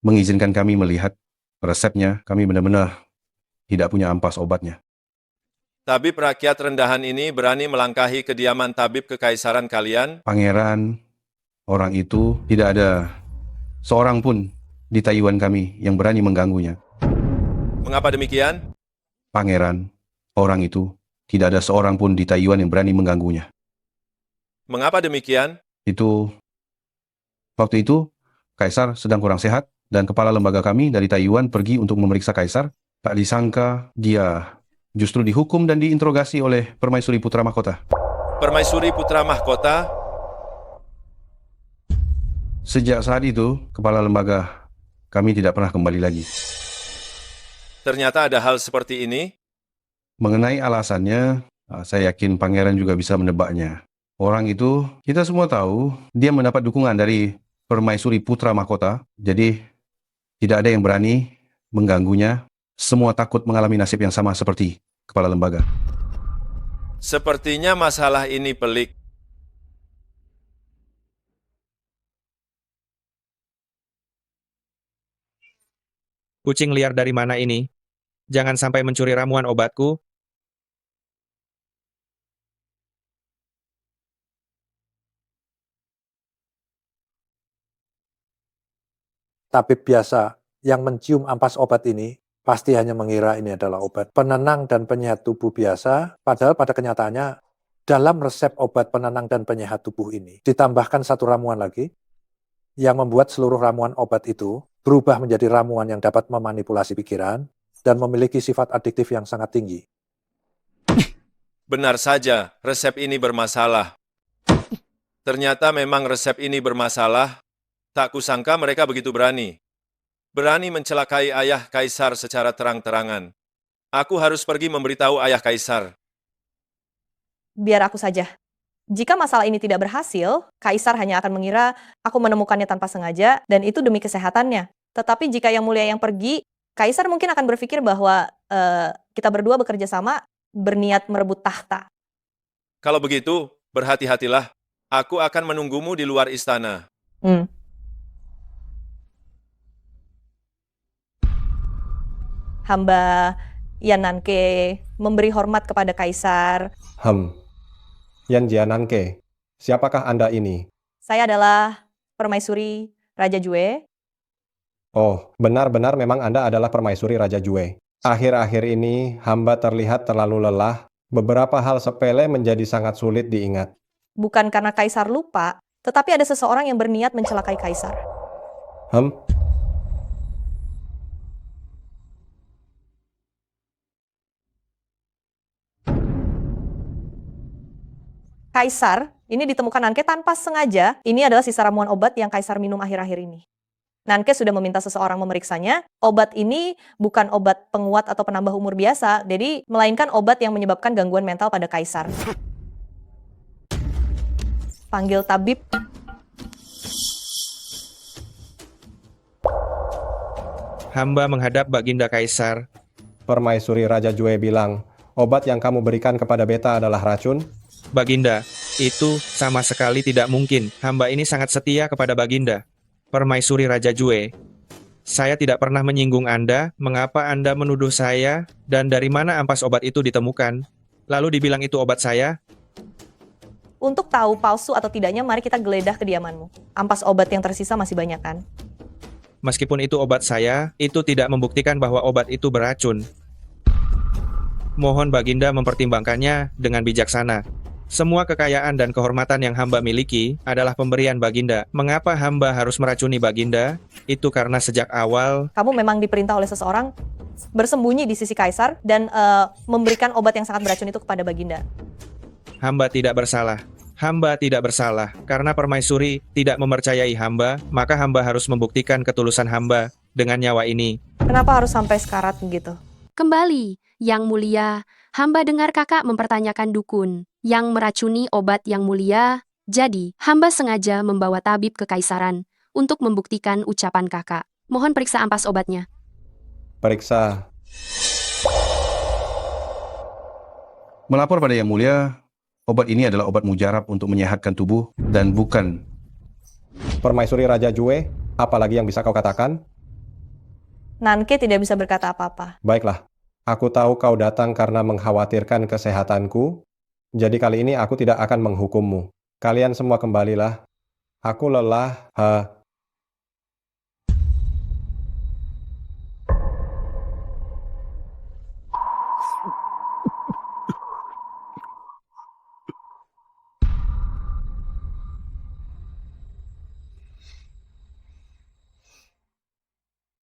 mengizinkan kami melihat resepnya, kami benar-benar tidak punya ampas obatnya. Tabib rakyat rendahan ini berani melangkahi kediaman tabib kekaisaran kalian? Pangeran, orang itu tidak ada seorang pun di Taiyuan kami yang berani mengganggunya. Mengapa demikian? Pangeran, orang itu tidak ada seorang pun di Taiyuan yang berani mengganggunya. Mengapa demikian? Waktu itu, Kaisar sedang kurang sehat, dan kepala lembaga kami dari Taiyuan pergi untuk memeriksa Kaisar. Tak disangka, dia justru dihukum dan diinterogasi oleh permaisuri putra mahkota. Permaisuri putra mahkota? Sejak saat itu, kepala lembaga kami tidak pernah kembali lagi. Ternyata ada hal seperti ini? Mengenai alasannya, saya yakin Pangeran juga bisa menebaknya. Orang itu, kita semua tahu, dia mendapat dukungan dari permaisuri putra mahkota, jadi tidak ada yang berani mengganggunya. Semua takut mengalami nasib yang sama seperti kepala lembaga. Sepertinya masalah ini pelik. Kucing liar dari mana ini? Jangan sampai mencuri ramuan obatku. Tabib biasa yang mencium ampas obat ini pasti hanya mengira ini adalah obat penenang dan penyehat tubuh biasa, padahal pada kenyataannya dalam resep obat penenang dan penyehat tubuh ini ditambahkan satu ramuan lagi yang membuat seluruh ramuan obat itu berubah menjadi ramuan yang dapat memanipulasi pikiran dan memiliki sifat adiktif yang sangat tinggi. Benar saja, resep ini bermasalah. Ternyata memang resep ini bermasalah. Tak kusangka mereka begitu berani. Berani mencelakai ayah Kaisar secara terang-terangan. Aku harus pergi memberitahu ayah Kaisar. Biar aku saja. Jika masalah ini tidak berhasil, Kaisar hanya akan mengira aku menemukannya tanpa sengaja, dan itu demi kesehatannya. Tetapi jika Yang Mulia yang pergi, Kaisar mungkin akan berpikir bahwa kita berdua bekerja sama, berniat merebut tahta. Kalau begitu, berhati-hatilah. Aku akan menunggumu di luar istana. Hamba Yan Nanke memberi hormat kepada Kaisar. Yan Jiananke, siapakah Anda ini? Saya adalah permaisuri Raja Jue. Oh, benar-benar memang Anda adalah permaisuri Raja Jue. Akhir-akhir ini, hamba terlihat terlalu lelah. Beberapa hal sepele menjadi sangat sulit diingat. Bukan karena Kaisar lupa, tetapi ada seseorang yang berniat mencelakai Kaisar. Kaisar, ini ditemukan Nanke tanpa sengaja. Ini adalah sisa ramuan obat yang Kaisar minum akhir-akhir ini. Nanke sudah meminta seseorang memeriksanya. Obat ini bukan obat penguat atau penambah umur biasa, jadi melainkan obat yang menyebabkan gangguan mental pada kaisar. Panggil tabib. Hamba menghadap Baginda Kaisar. Permaisuri Raja Jue bilang, obat yang kamu berikan kepada beta adalah racun? Baginda, itu sama sekali tidak mungkin. Hamba ini sangat setia kepada Baginda. Permaisuri Raja Jue, saya tidak pernah menyinggung Anda. Mengapa Anda menuduh saya? Dan dari mana ampas obat itu ditemukan? Lalu dibilang itu obat saya? Untuk tahu palsu atau tidaknya, mari kita geledah kediamanmu. Ampas obat yang tersisa masih banyak kan? Meskipun itu obat saya, itu tidak membuktikan bahwa obat itu beracun. Mohon Baginda mempertimbangkannya dengan bijaksana. Semua kekayaan dan kehormatan yang hamba miliki adalah pemberian Baginda. Mengapa hamba harus meracuni Baginda? Itu karena sejak awal Kamu memang diperintah oleh seseorang bersembunyi di sisi kaisar dan memberikan obat yang sangat beracun itu kepada Baginda. hamba tidak bersalah. Hamba tidak bersalah. Karena permaisuri tidak mempercayai hamba, maka hamba harus membuktikan ketulusan hamba dengan nyawa ini. Kenapa harus sampai sekarat begitu? Kembali, Yang Mulia, hamba dengar kakak mempertanyakan dukun yang meracuni obat Yang Mulia. Jadi, hamba sengaja membawa tabib ke kaisaran untuk membuktikan ucapan kakak. Mohon periksa ampas obatnya. Periksa. Melapor pada Yang Mulia, obat ini adalah obat mujarab untuk menyehatkan tubuh dan bukan. Permaisuri Raja Jue, apalagi yang bisa kau katakan? Nanke tidak bisa berkata apa-apa. Baiklah, aku tahu kau datang karena mengkhawatirkan kesehatanku, jadi kali ini aku tidak akan menghukummu. Kalian semua kembalilah. Aku lelah.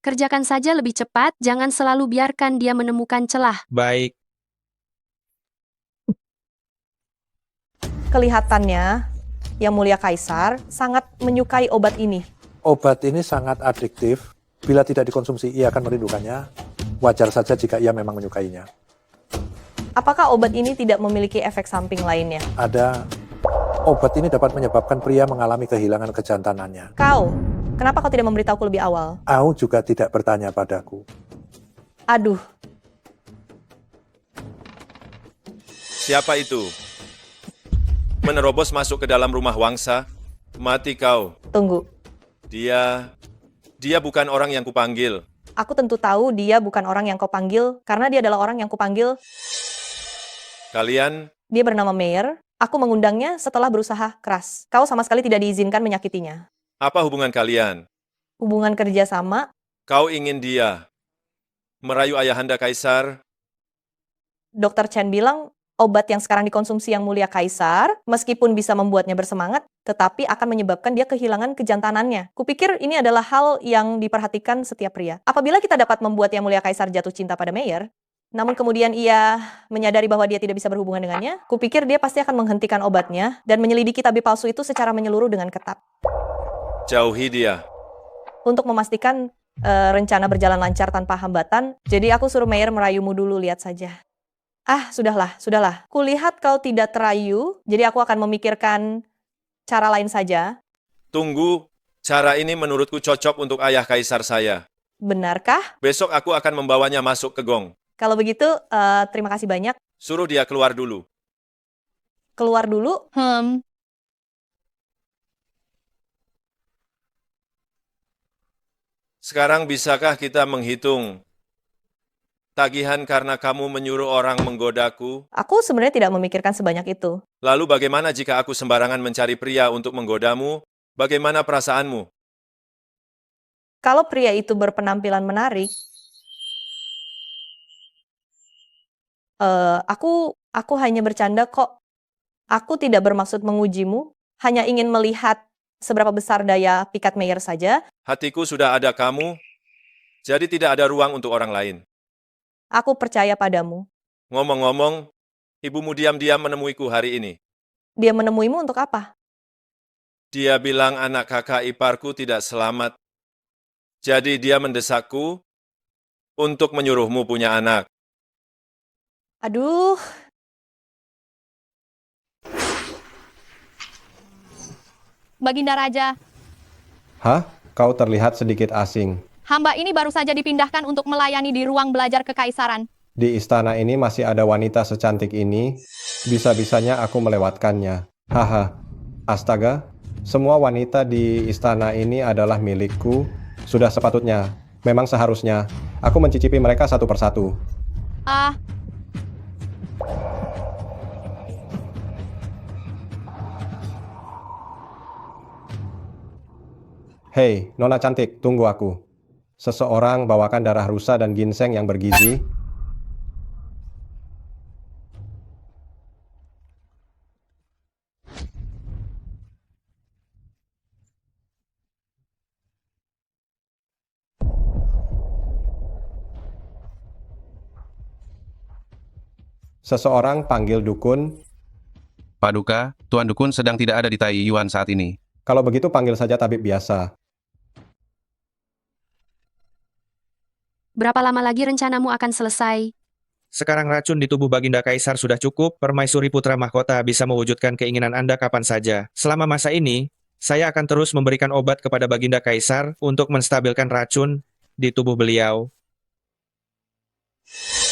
Kerjakan saja lebih cepat, jangan selalu biarkan dia menemukan celah. Baik. Kelihatannya, Yang Mulia Kaisar sangat menyukai obat ini. Obat ini sangat adiktif. Bila tidak dikonsumsi, ia akan merindukannya. Wajar saja jika ia memang menyukainya. Apakah obat ini tidak memiliki efek samping lainnya? Ada. Obat ini dapat menyebabkan pria mengalami kehilangan kejantanannya. Kenapa kau tidak memberitahuku lebih awal? Au juga tidak bertanya padaku. Aduh, Siapa itu? Menerobos masuk ke dalam rumah Wangsa? Mati kau. tunggu. Dia bukan orang yang kupanggil. Aku tentu tahu dia bukan orang yang kau panggil, karena dia adalah orang yang kupanggil. Kalian, Dia bernama Meyer. Aku mengundangnya setelah berusaha keras. Kau sama sekali tidak diizinkan menyakitinya. apa hubungan kalian? Hubungan kerja sama, Kau ingin dia merayu ayahanda Kaisar? Dr. Chen bilang obat yang sekarang dikonsumsi Yang Mulia Kaisar, meskipun bisa membuatnya bersemangat, tetapi akan menyebabkan dia kehilangan kejantanannya. Kupikir ini adalah hal yang diperhatikan setiap pria. Apabila kita dapat membuat Yang Mulia Kaisar jatuh cinta pada Meyer, namun kemudian ia menyadari bahwa dia tidak bisa berhubungan dengannya, kupikir dia pasti akan menghentikan obatnya dan menyelidiki tabib palsu itu secara menyeluruh dengan ketat. Jauhi dia. Untuk memastikan rencana berjalan lancar tanpa hambatan, jadi aku suruh Meyer merayumu dulu, lihat saja. Sudahlah. Kulihat kau tidak terayu, jadi aku akan memikirkan cara lain saja. Tunggu, cara ini menurutku cocok untuk ayah Kaisar saya. Benarkah? Besok aku akan membawanya masuk ke gong. Kalau begitu, terima kasih banyak. Suruh dia keluar dulu. Keluar dulu? Sekarang bisakah kita menghitung tagihan karena kamu menyuruh orang menggodaku? Aku sebenarnya tidak memikirkan sebanyak itu. Lalu bagaimana jika aku sembarangan mencari pria untuk menggodamu? Bagaimana perasaanmu? Kalau pria itu berpenampilan menarik, aku hanya bercanda kok. Aku tidak bermaksud mengujimu, hanya ingin melihat seberapa besar daya pikat Meyer saja. Hatiku sudah ada kamu, jadi tidak ada ruang untuk orang lain. Aku percaya padamu. Ngomong-ngomong, ibumu diam-diam menemuiku hari ini. Dia menemuimu untuk apa? Dia bilang anak kakak iparku tidak selamat. Jadi dia mendesakku untuk menyuruhmu punya anak. Aduh. Baginda Raja, Hah? Kau terlihat sedikit asing. hamba ini baru saja dipindahkan untuk melayani di ruang belajar kekaisaran. Di istana ini masih ada wanita secantik ini. Bisa-bisanya aku melewatkannya. Haha. Astaga, semua wanita di istana ini adalah milikku. Sudah sepatutnya. Memang seharusnya. Aku mencicipi mereka satu persatu. Ah, Hei, Nona cantik, tunggu aku. Seseorang bawakan darah rusa dan ginseng yang bergizi. Seseorang panggil dukun. Pak Duka, Tuan Dukun sedang tidak ada di Taiyuan saat ini. Kalau begitu panggil saja tabib biasa. Berapa lama lagi rencanamu akan selesai? Sekarang racun di tubuh Baginda Kaisar sudah cukup, Permaisuri Putra Mahkota bisa mewujudkan keinginan Anda kapan saja. Selama masa ini, saya akan terus memberikan obat kepada Baginda Kaisar untuk menstabilkan racun di tubuh beliau.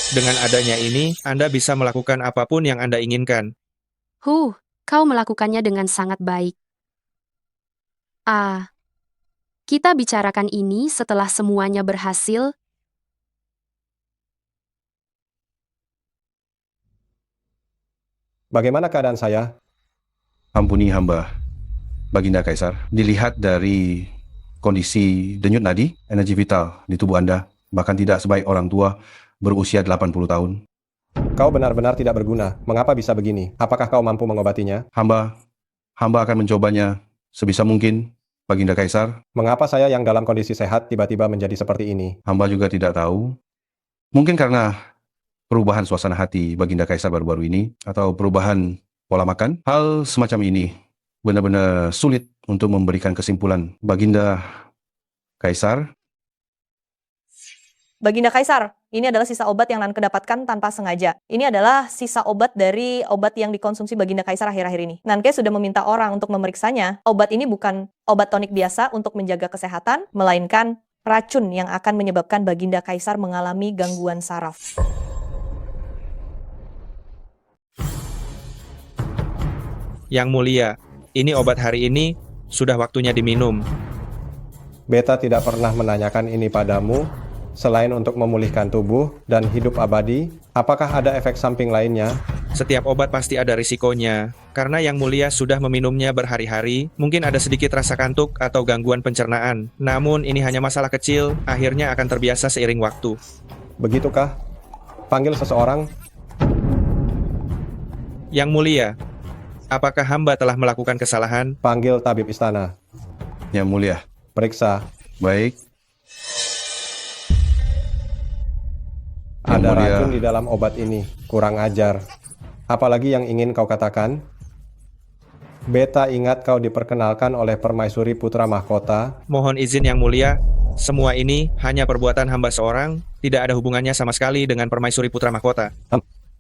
Dengan adanya ini, Anda bisa melakukan apapun yang Anda inginkan. Kau melakukannya dengan sangat baik. Kita bicarakan ini setelah semuanya berhasil. Bagaimana keadaan saya? Ampuni hamba, Baginda Kaisar. Dilihat dari kondisi denyut nadi, energi vital di tubuh Anda, bahkan tidak sebaik orang tua berusia 80 tahun. Kau benar-benar tidak berguna. Mengapa bisa begini? Apakah kau mampu mengobatinya? Hamba akan mencobanya sebisa mungkin, Baginda Kaisar. Mengapa saya yang dalam kondisi sehat tiba-tiba menjadi seperti ini? Hamba juga tidak tahu. Mungkin karena perubahan suasana hati Baginda Kaisar baru-baru ini, atau perubahan pola makan. Hal semacam ini benar-benar sulit untuk memberikan kesimpulan. Baginda Kaisar. Baginda Kaisar, ini adalah sisa obat yang Nanke dapatkan tanpa sengaja. Ini adalah sisa obat dari obat yang dikonsumsi Baginda Kaisar akhir-akhir ini. Nanke sudah meminta orang untuk memeriksanya. Obat ini bukan obat tonik biasa untuk menjaga kesehatan, melainkan racun yang akan menyebabkan Baginda Kaisar mengalami gangguan saraf. Yang mulia, ini obat hari ini sudah waktunya diminum. Beta tidak pernah menanyakan ini padamu. Selain untuk memulihkan tubuh dan hidup abadi, apakah ada efek samping lainnya? Setiap obat pasti ada risikonya. Karena yang mulia sudah meminumnya berhari-hari, mungkin ada sedikit rasa kantuk atau gangguan pencernaan. Namun ini hanya masalah kecil, akhirnya akan terbiasa seiring waktu. Begitukah? Panggil seseorang. Yang mulia, apakah hamba telah melakukan kesalahan? Panggil tabib istana. Yang mulia. Periksa. Baik. Ada racun di dalam obat ini. Kurang ajar. Apalagi yang ingin kau katakan? Beta ingat kau diperkenalkan oleh Permaisuri Putra Mahkota. Mohon izin yang mulia, semua ini hanya perbuatan hamba seorang, tidak ada hubungannya sama sekali dengan Permaisuri Putra Mahkota.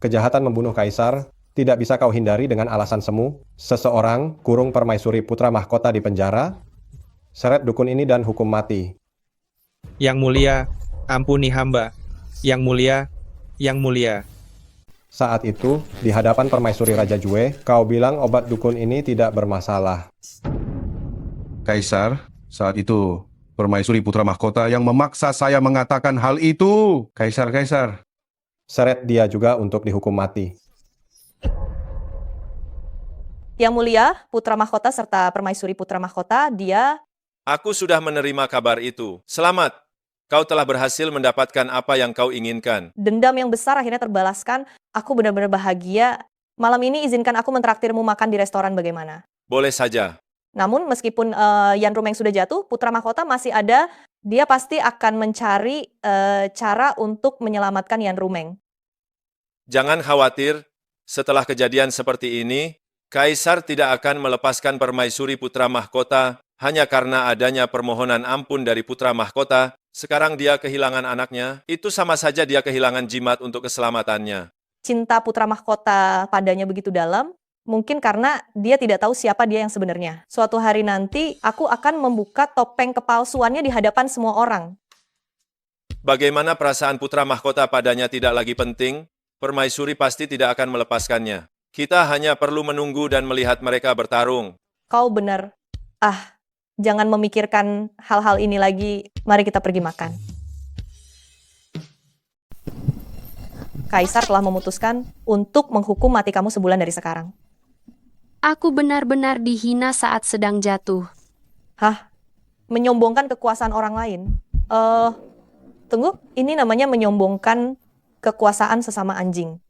Kejahatan membunuh kaisar tidak bisa kau hindari dengan alasan semu. Seseorang kurung Permaisuri Putra Mahkota di penjara, seret dukun ini dan hukum mati. Yang mulia, ampuni hamba. Yang mulia, yang mulia. Saat itu, di hadapan Permaisuri Raja Jue, kau bilang obat dukun ini tidak bermasalah. Kaisar, saat itu Permaisuri Putra Mahkota yang memaksa saya mengatakan hal itu. Kaisar. Seret dia juga untuk dihukum mati. Yang mulia, Putra Mahkota serta Permaisuri Putra Mahkota, dia... Aku sudah menerima kabar itu. Selamat. Kau telah berhasil mendapatkan apa yang kau inginkan. Dendam yang besar akhirnya terbalaskan. Aku benar-benar bahagia. Malam ini izinkan aku mentraktirmu makan di restoran bagaimana? Boleh saja. Namun meskipun Yan Rumeng sudah jatuh, Putra Mahkota masih ada. Dia pasti akan mencari cara untuk menyelamatkan Yan Rumeng. Jangan khawatir, setelah kejadian seperti ini, Kaisar tidak akan melepaskan Permaisuri Putra Mahkota Hanya karena adanya permohonan ampun dari putra mahkota, sekarang dia kehilangan anaknya, itu sama saja dia kehilangan jimat untuk keselamatannya. Cinta putra mahkota padanya begitu dalam, mungkin karena dia tidak tahu siapa dia yang sebenarnya. Suatu hari nanti, aku akan membuka topeng kepalsuannya di hadapan semua orang. Bagaimana perasaan putra mahkota padanya tidak lagi penting, permaisuri pasti tidak akan melepaskannya. Kita hanya perlu menunggu dan melihat mereka bertarung. Kau benar. Jangan memikirkan hal-hal ini lagi. Mari kita pergi makan. Kaisar telah memutuskan untuk menghukum mati kamu sebulan dari sekarang. Aku benar-benar dihina saat sedang jatuh. Menyombongkan kekuasaan orang lain? Tunggu, ini namanya menyombongkan kekuasaan sesama anjing.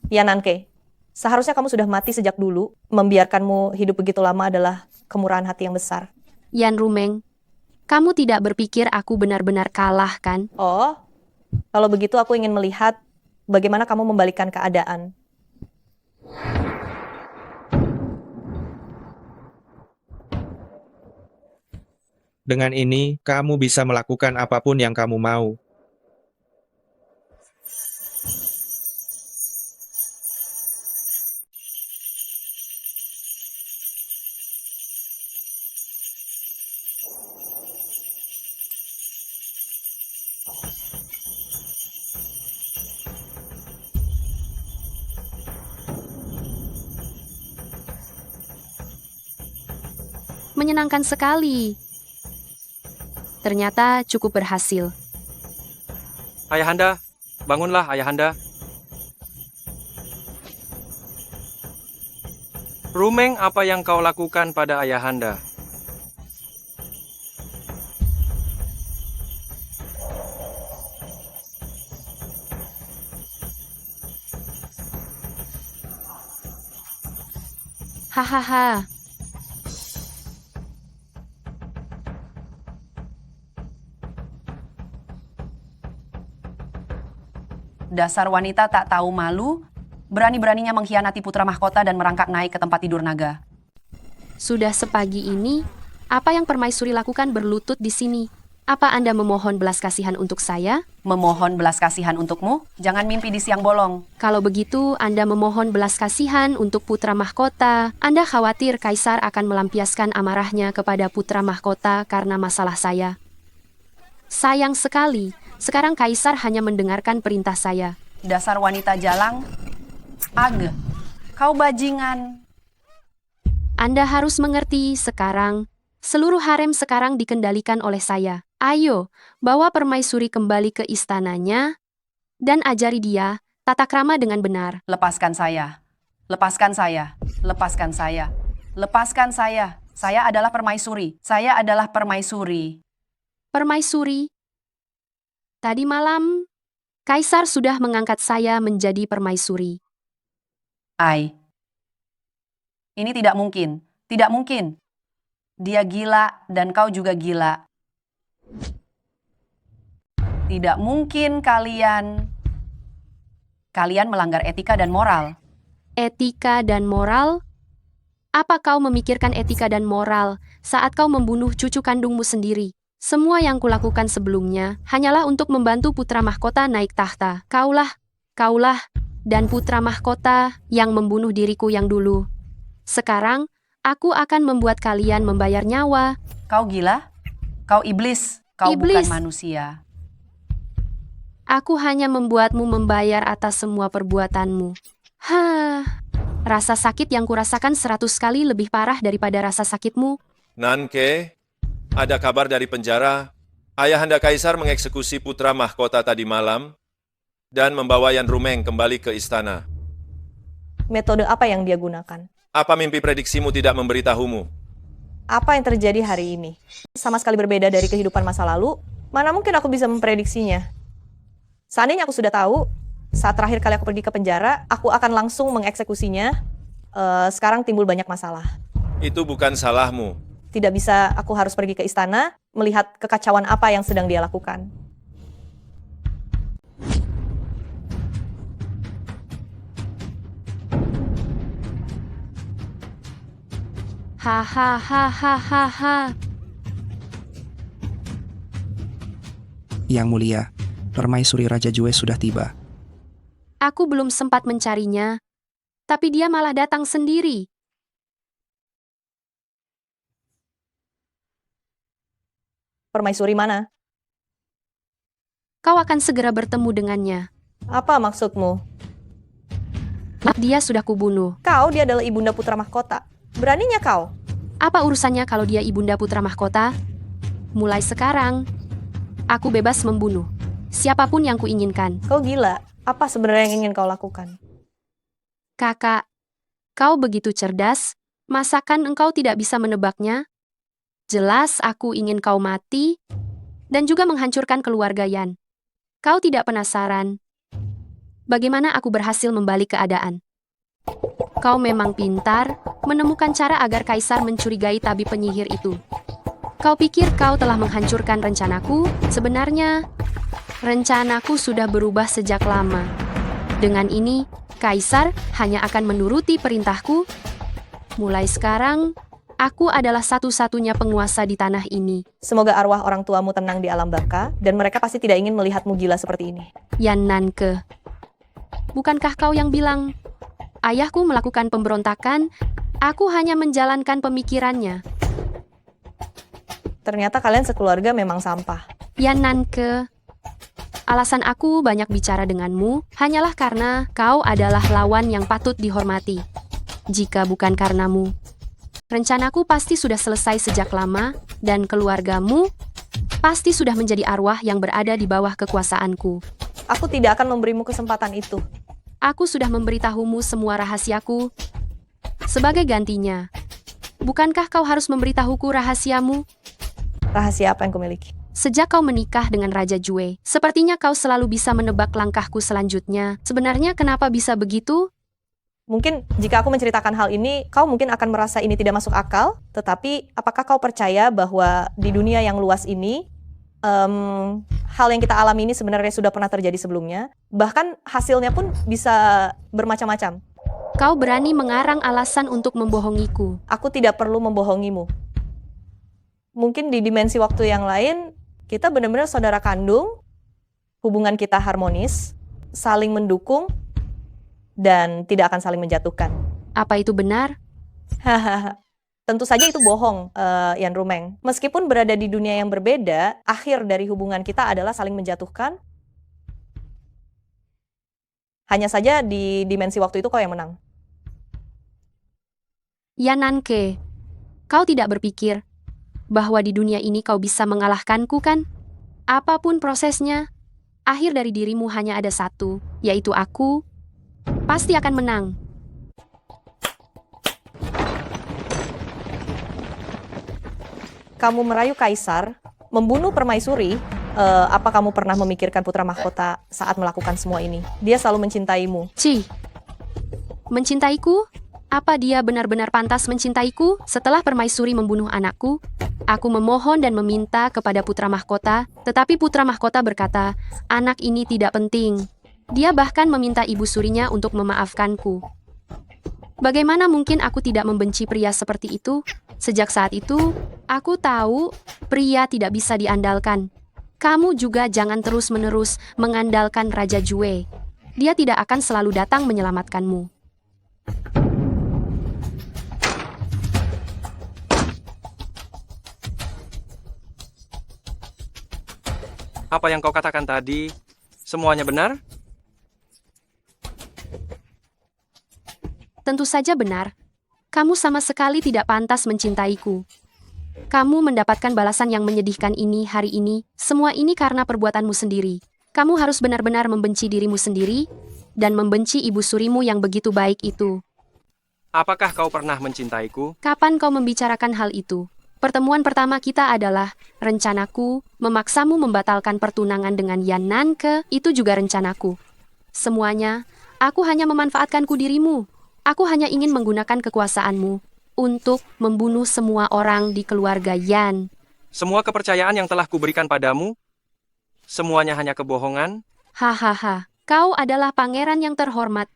Ya Nanke, seharusnya kamu sudah mati sejak dulu. Membiarkanmu hidup begitu lama adalah kemurahan hati yang besar. Yan Rumeng, kamu tidak berpikir aku benar-benar kalah, kan? Oh, kalau begitu aku ingin melihat bagaimana kamu membalikkan keadaan. Dengan ini, kamu bisa melakukan apapun yang kamu mau. Menyenangkan sekali. Ternyata cukup berhasil. Ayahanda, bangunlah Ayahanda. Rumeng, apa yang kau lakukan pada Ayahanda? Hahaha. Dasar wanita tak tahu malu, berani-beraninya mengkhianati putra mahkota dan merangkak naik ke tempat tidur naga. Sudah sepagi ini, apa yang permaisuri lakukan berlutut di sini? Apa Anda memohon belas kasihan untuk saya? Memohon belas kasihan untukmu? Jangan mimpi di siang bolong. Kalau begitu, Anda memohon belas kasihan untuk putra mahkota. Anda khawatir Kaisar akan melampiaskan amarahnya kepada putra mahkota karena masalah saya. Sayang sekali, sekarang Kaisar hanya mendengarkan perintah saya. Dasar wanita jalang. Kau bajingan. Anda harus mengerti sekarang, seluruh harem sekarang dikendalikan oleh saya. Ayo, bawa permaisuri kembali ke istananya, dan ajari dia tata krama dengan benar. Lepaskan saya. Lepaskan saya. Lepaskan saya. Lepaskan saya. Saya adalah permaisuri. Saya adalah permaisuri. Permaisuri. Tadi malam, Kaisar sudah mengangkat saya menjadi permaisuri. Ini tidak mungkin. Tidak mungkin. Dia gila dan kau juga gila. Tidak mungkin kalian melanggar etika dan moral. Etika dan moral? Apa kau memikirkan etika dan moral saat kau membunuh cucu kandungmu sendiri? Semua yang kulakukan sebelumnya hanyalah untuk membantu putra mahkota naik tahta. Kaulah, dan putra mahkota yang membunuh diriku yang dulu. Sekarang, aku akan membuat kalian membayar nyawa. Kau gila? Kau iblis. Kau Iblis. bukan manusia. Aku hanya membuatmu membayar atas semua perbuatanmu. Rasa sakit yang kurasakan 100 kali lebih parah daripada rasa sakitmu. Nanke, ada kabar dari penjara. Ayahanda Kaisar mengeksekusi putra mahkota tadi malam dan membawa Yan Rumeng kembali ke istana. Metode apa yang dia gunakan? Apa mimpi prediksimu tidak memberitahumu? Apa yang terjadi hari ini? Sama sekali berbeda dari kehidupan masa lalu. Mana mungkin aku bisa memprediksinya? Seandainya aku sudah tahu, saat terakhir kali aku pergi ke penjara, aku akan langsung mengeksekusinya. Sekarang timbul banyak masalah. Itu bukan salahmu. Tidak bisa aku harus pergi ke istana, melihat kekacauan apa yang sedang dia lakukan. Hahaha. Yang mulia, Permaisuri Raja Jue sudah tiba. Aku belum sempat mencarinya, tapi dia malah datang sendiri. Permaisuri mana? Kau akan segera bertemu dengannya. Apa maksudmu? Dia sudah kubunuh. Dia adalah ibunda putra mahkota. Beraninya kau? Apa urusannya kalau dia ibunda putra mahkota? Mulai sekarang, aku bebas membunuh siapapun yang kuinginkan. Kau gila. Apa sebenarnya yang ingin kau lakukan? Kakak, kau begitu cerdas, masakan engkau tidak bisa menebaknya? Jelas aku ingin kau mati dan juga menghancurkan keluarga Yan. Kau tidak penasaran bagaimana aku berhasil membalik keadaan? Kau memang pintar menemukan cara agar Kaisar mencurigai tabib penyihir itu. Kau pikir kau telah menghancurkan rencanaku? Sebenarnya, rencanaku sudah berubah sejak lama. Dengan ini, Kaisar hanya akan menuruti perintahku. Mulai sekarang, aku adalah satu-satunya penguasa di tanah ini. Semoga arwah orang tuamu tenang di alam baka, dan mereka pasti tidak ingin melihatmu gila seperti ini. Yan Nanke, bukankah kau yang bilang, ayahku melakukan pemberontakan, aku hanya menjalankan pemikirannya. Ternyata kalian sekeluarga memang sampah. Yan Nanke, alasan aku banyak bicara denganmu hanyalah karena kau adalah lawan yang patut dihormati. Jika bukan karenamu, rencanaku pasti sudah selesai sejak lama, dan keluargamu pasti sudah menjadi arwah yang berada di bawah kekuasaanku. Aku tidak akan memberimu kesempatan itu. Aku sudah memberitahumu semua rahasiaku. Sebagai gantinya, bukankah kau harus memberitahuku rahasiamu? Rahasia apa yang kumiliki? Sejak kau menikah dengan Raja Jue, sepertinya kau selalu bisa menebak langkahku selanjutnya. Sebenarnya kenapa bisa begitu? Mungkin jika aku menceritakan hal ini, kau mungkin akan merasa ini tidak masuk akal, tetapi apakah kau percaya bahwa di dunia yang luas ini, hal yang kita alami ini sebenarnya sudah pernah terjadi sebelumnya, bahkan hasilnya pun bisa bermacam-macam. Kau berani mengarang alasan untuk membohongiku. Aku tidak perlu membohongimu. Mungkin di dimensi waktu yang lain, kita benar-benar saudara kandung, hubungan kita harmonis, saling mendukung, dan tidak akan saling menjatuhkan. Apa itu benar? Tentu saja itu bohong, Yan Rumeng. Meskipun berada di dunia yang berbeda, akhir dari hubungan kita adalah saling menjatuhkan. Hanya saja di dimensi waktu itu kau yang menang. Yan Nanke, kau tidak berpikir bahwa di dunia ini kau bisa mengalahkanku kan? Apapun prosesnya, akhir dari dirimu hanya ada satu, yaitu aku pasti akan menang. Kamu merayu Kaisar, membunuh permaisuri, apa kamu pernah memikirkan putra mahkota saat melakukan semua ini? Dia selalu mencintaimu. Mencintaiku? Apa dia benar-benar pantas mencintaiku? Setelah permaisuri membunuh anakku, aku memohon dan meminta kepada putra mahkota, tetapi putra mahkota berkata, anak ini tidak penting. Dia bahkan meminta ibu surinya untuk memaafkanku. Bagaimana mungkin aku tidak membenci pria seperti itu? Sejak saat itu, aku tahu pria tidak bisa diandalkan. Kamu juga jangan terus-menerus mengandalkan Raja Jue. Dia tidak akan selalu datang menyelamatkanmu. Apa yang kau katakan tadi, semuanya benar? Tentu saja benar. Kamu sama sekali tidak pantas mencintaiku. Kamu mendapatkan balasan yang menyedihkan ini hari ini, semua ini karena perbuatanmu sendiri. Kamu harus benar-benar membenci dirimu sendiri, dan membenci ibu surimu yang begitu baik itu. Apakah kau pernah mencintaiku? Kapan kau membicarakan hal itu? Pertemuan pertama kita adalah rencanaku memaksamu membatalkan pertunangan dengan Yan Nanke, itu juga rencanaku. Semuanya, aku hanya memanfaatkanku dirimu. Aku hanya ingin menggunakan kekuasaanmu untuk membunuh semua orang di keluarga Yan. Semua kepercayaan yang telah kuberikan padamu, semuanya hanya kebohongan? Hahaha, kau adalah pangeran yang terhormat.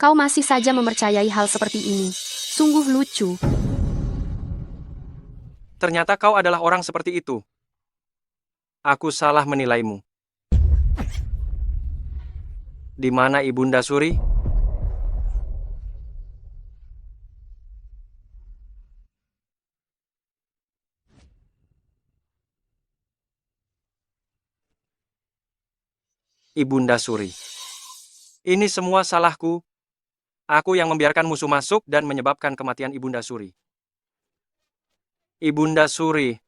Kau masih saja mempercayai hal seperti ini. Sungguh lucu. Ternyata kau adalah orang seperti itu. Aku salah menilaimu. Di mana Ibunda Suri? Ibunda Suri. Ini semua salahku. Aku yang membiarkan musuh masuk dan menyebabkan kematian Ibunda Suri. Ibunda Suri.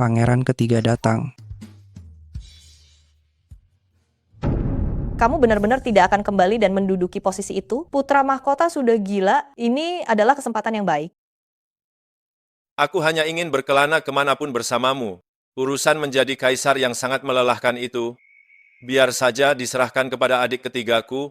Pangeran ketiga datang. Kamu benar-benar tidak akan kembali dan menduduki posisi itu. Putra mahkota sudah gila, ini adalah kesempatan yang baik. Aku hanya ingin berkelana kemanapun bersamamu. Urusan menjadi kaisar yang sangat melelahkan itu, biar saja diserahkan kepada adik ketigaku,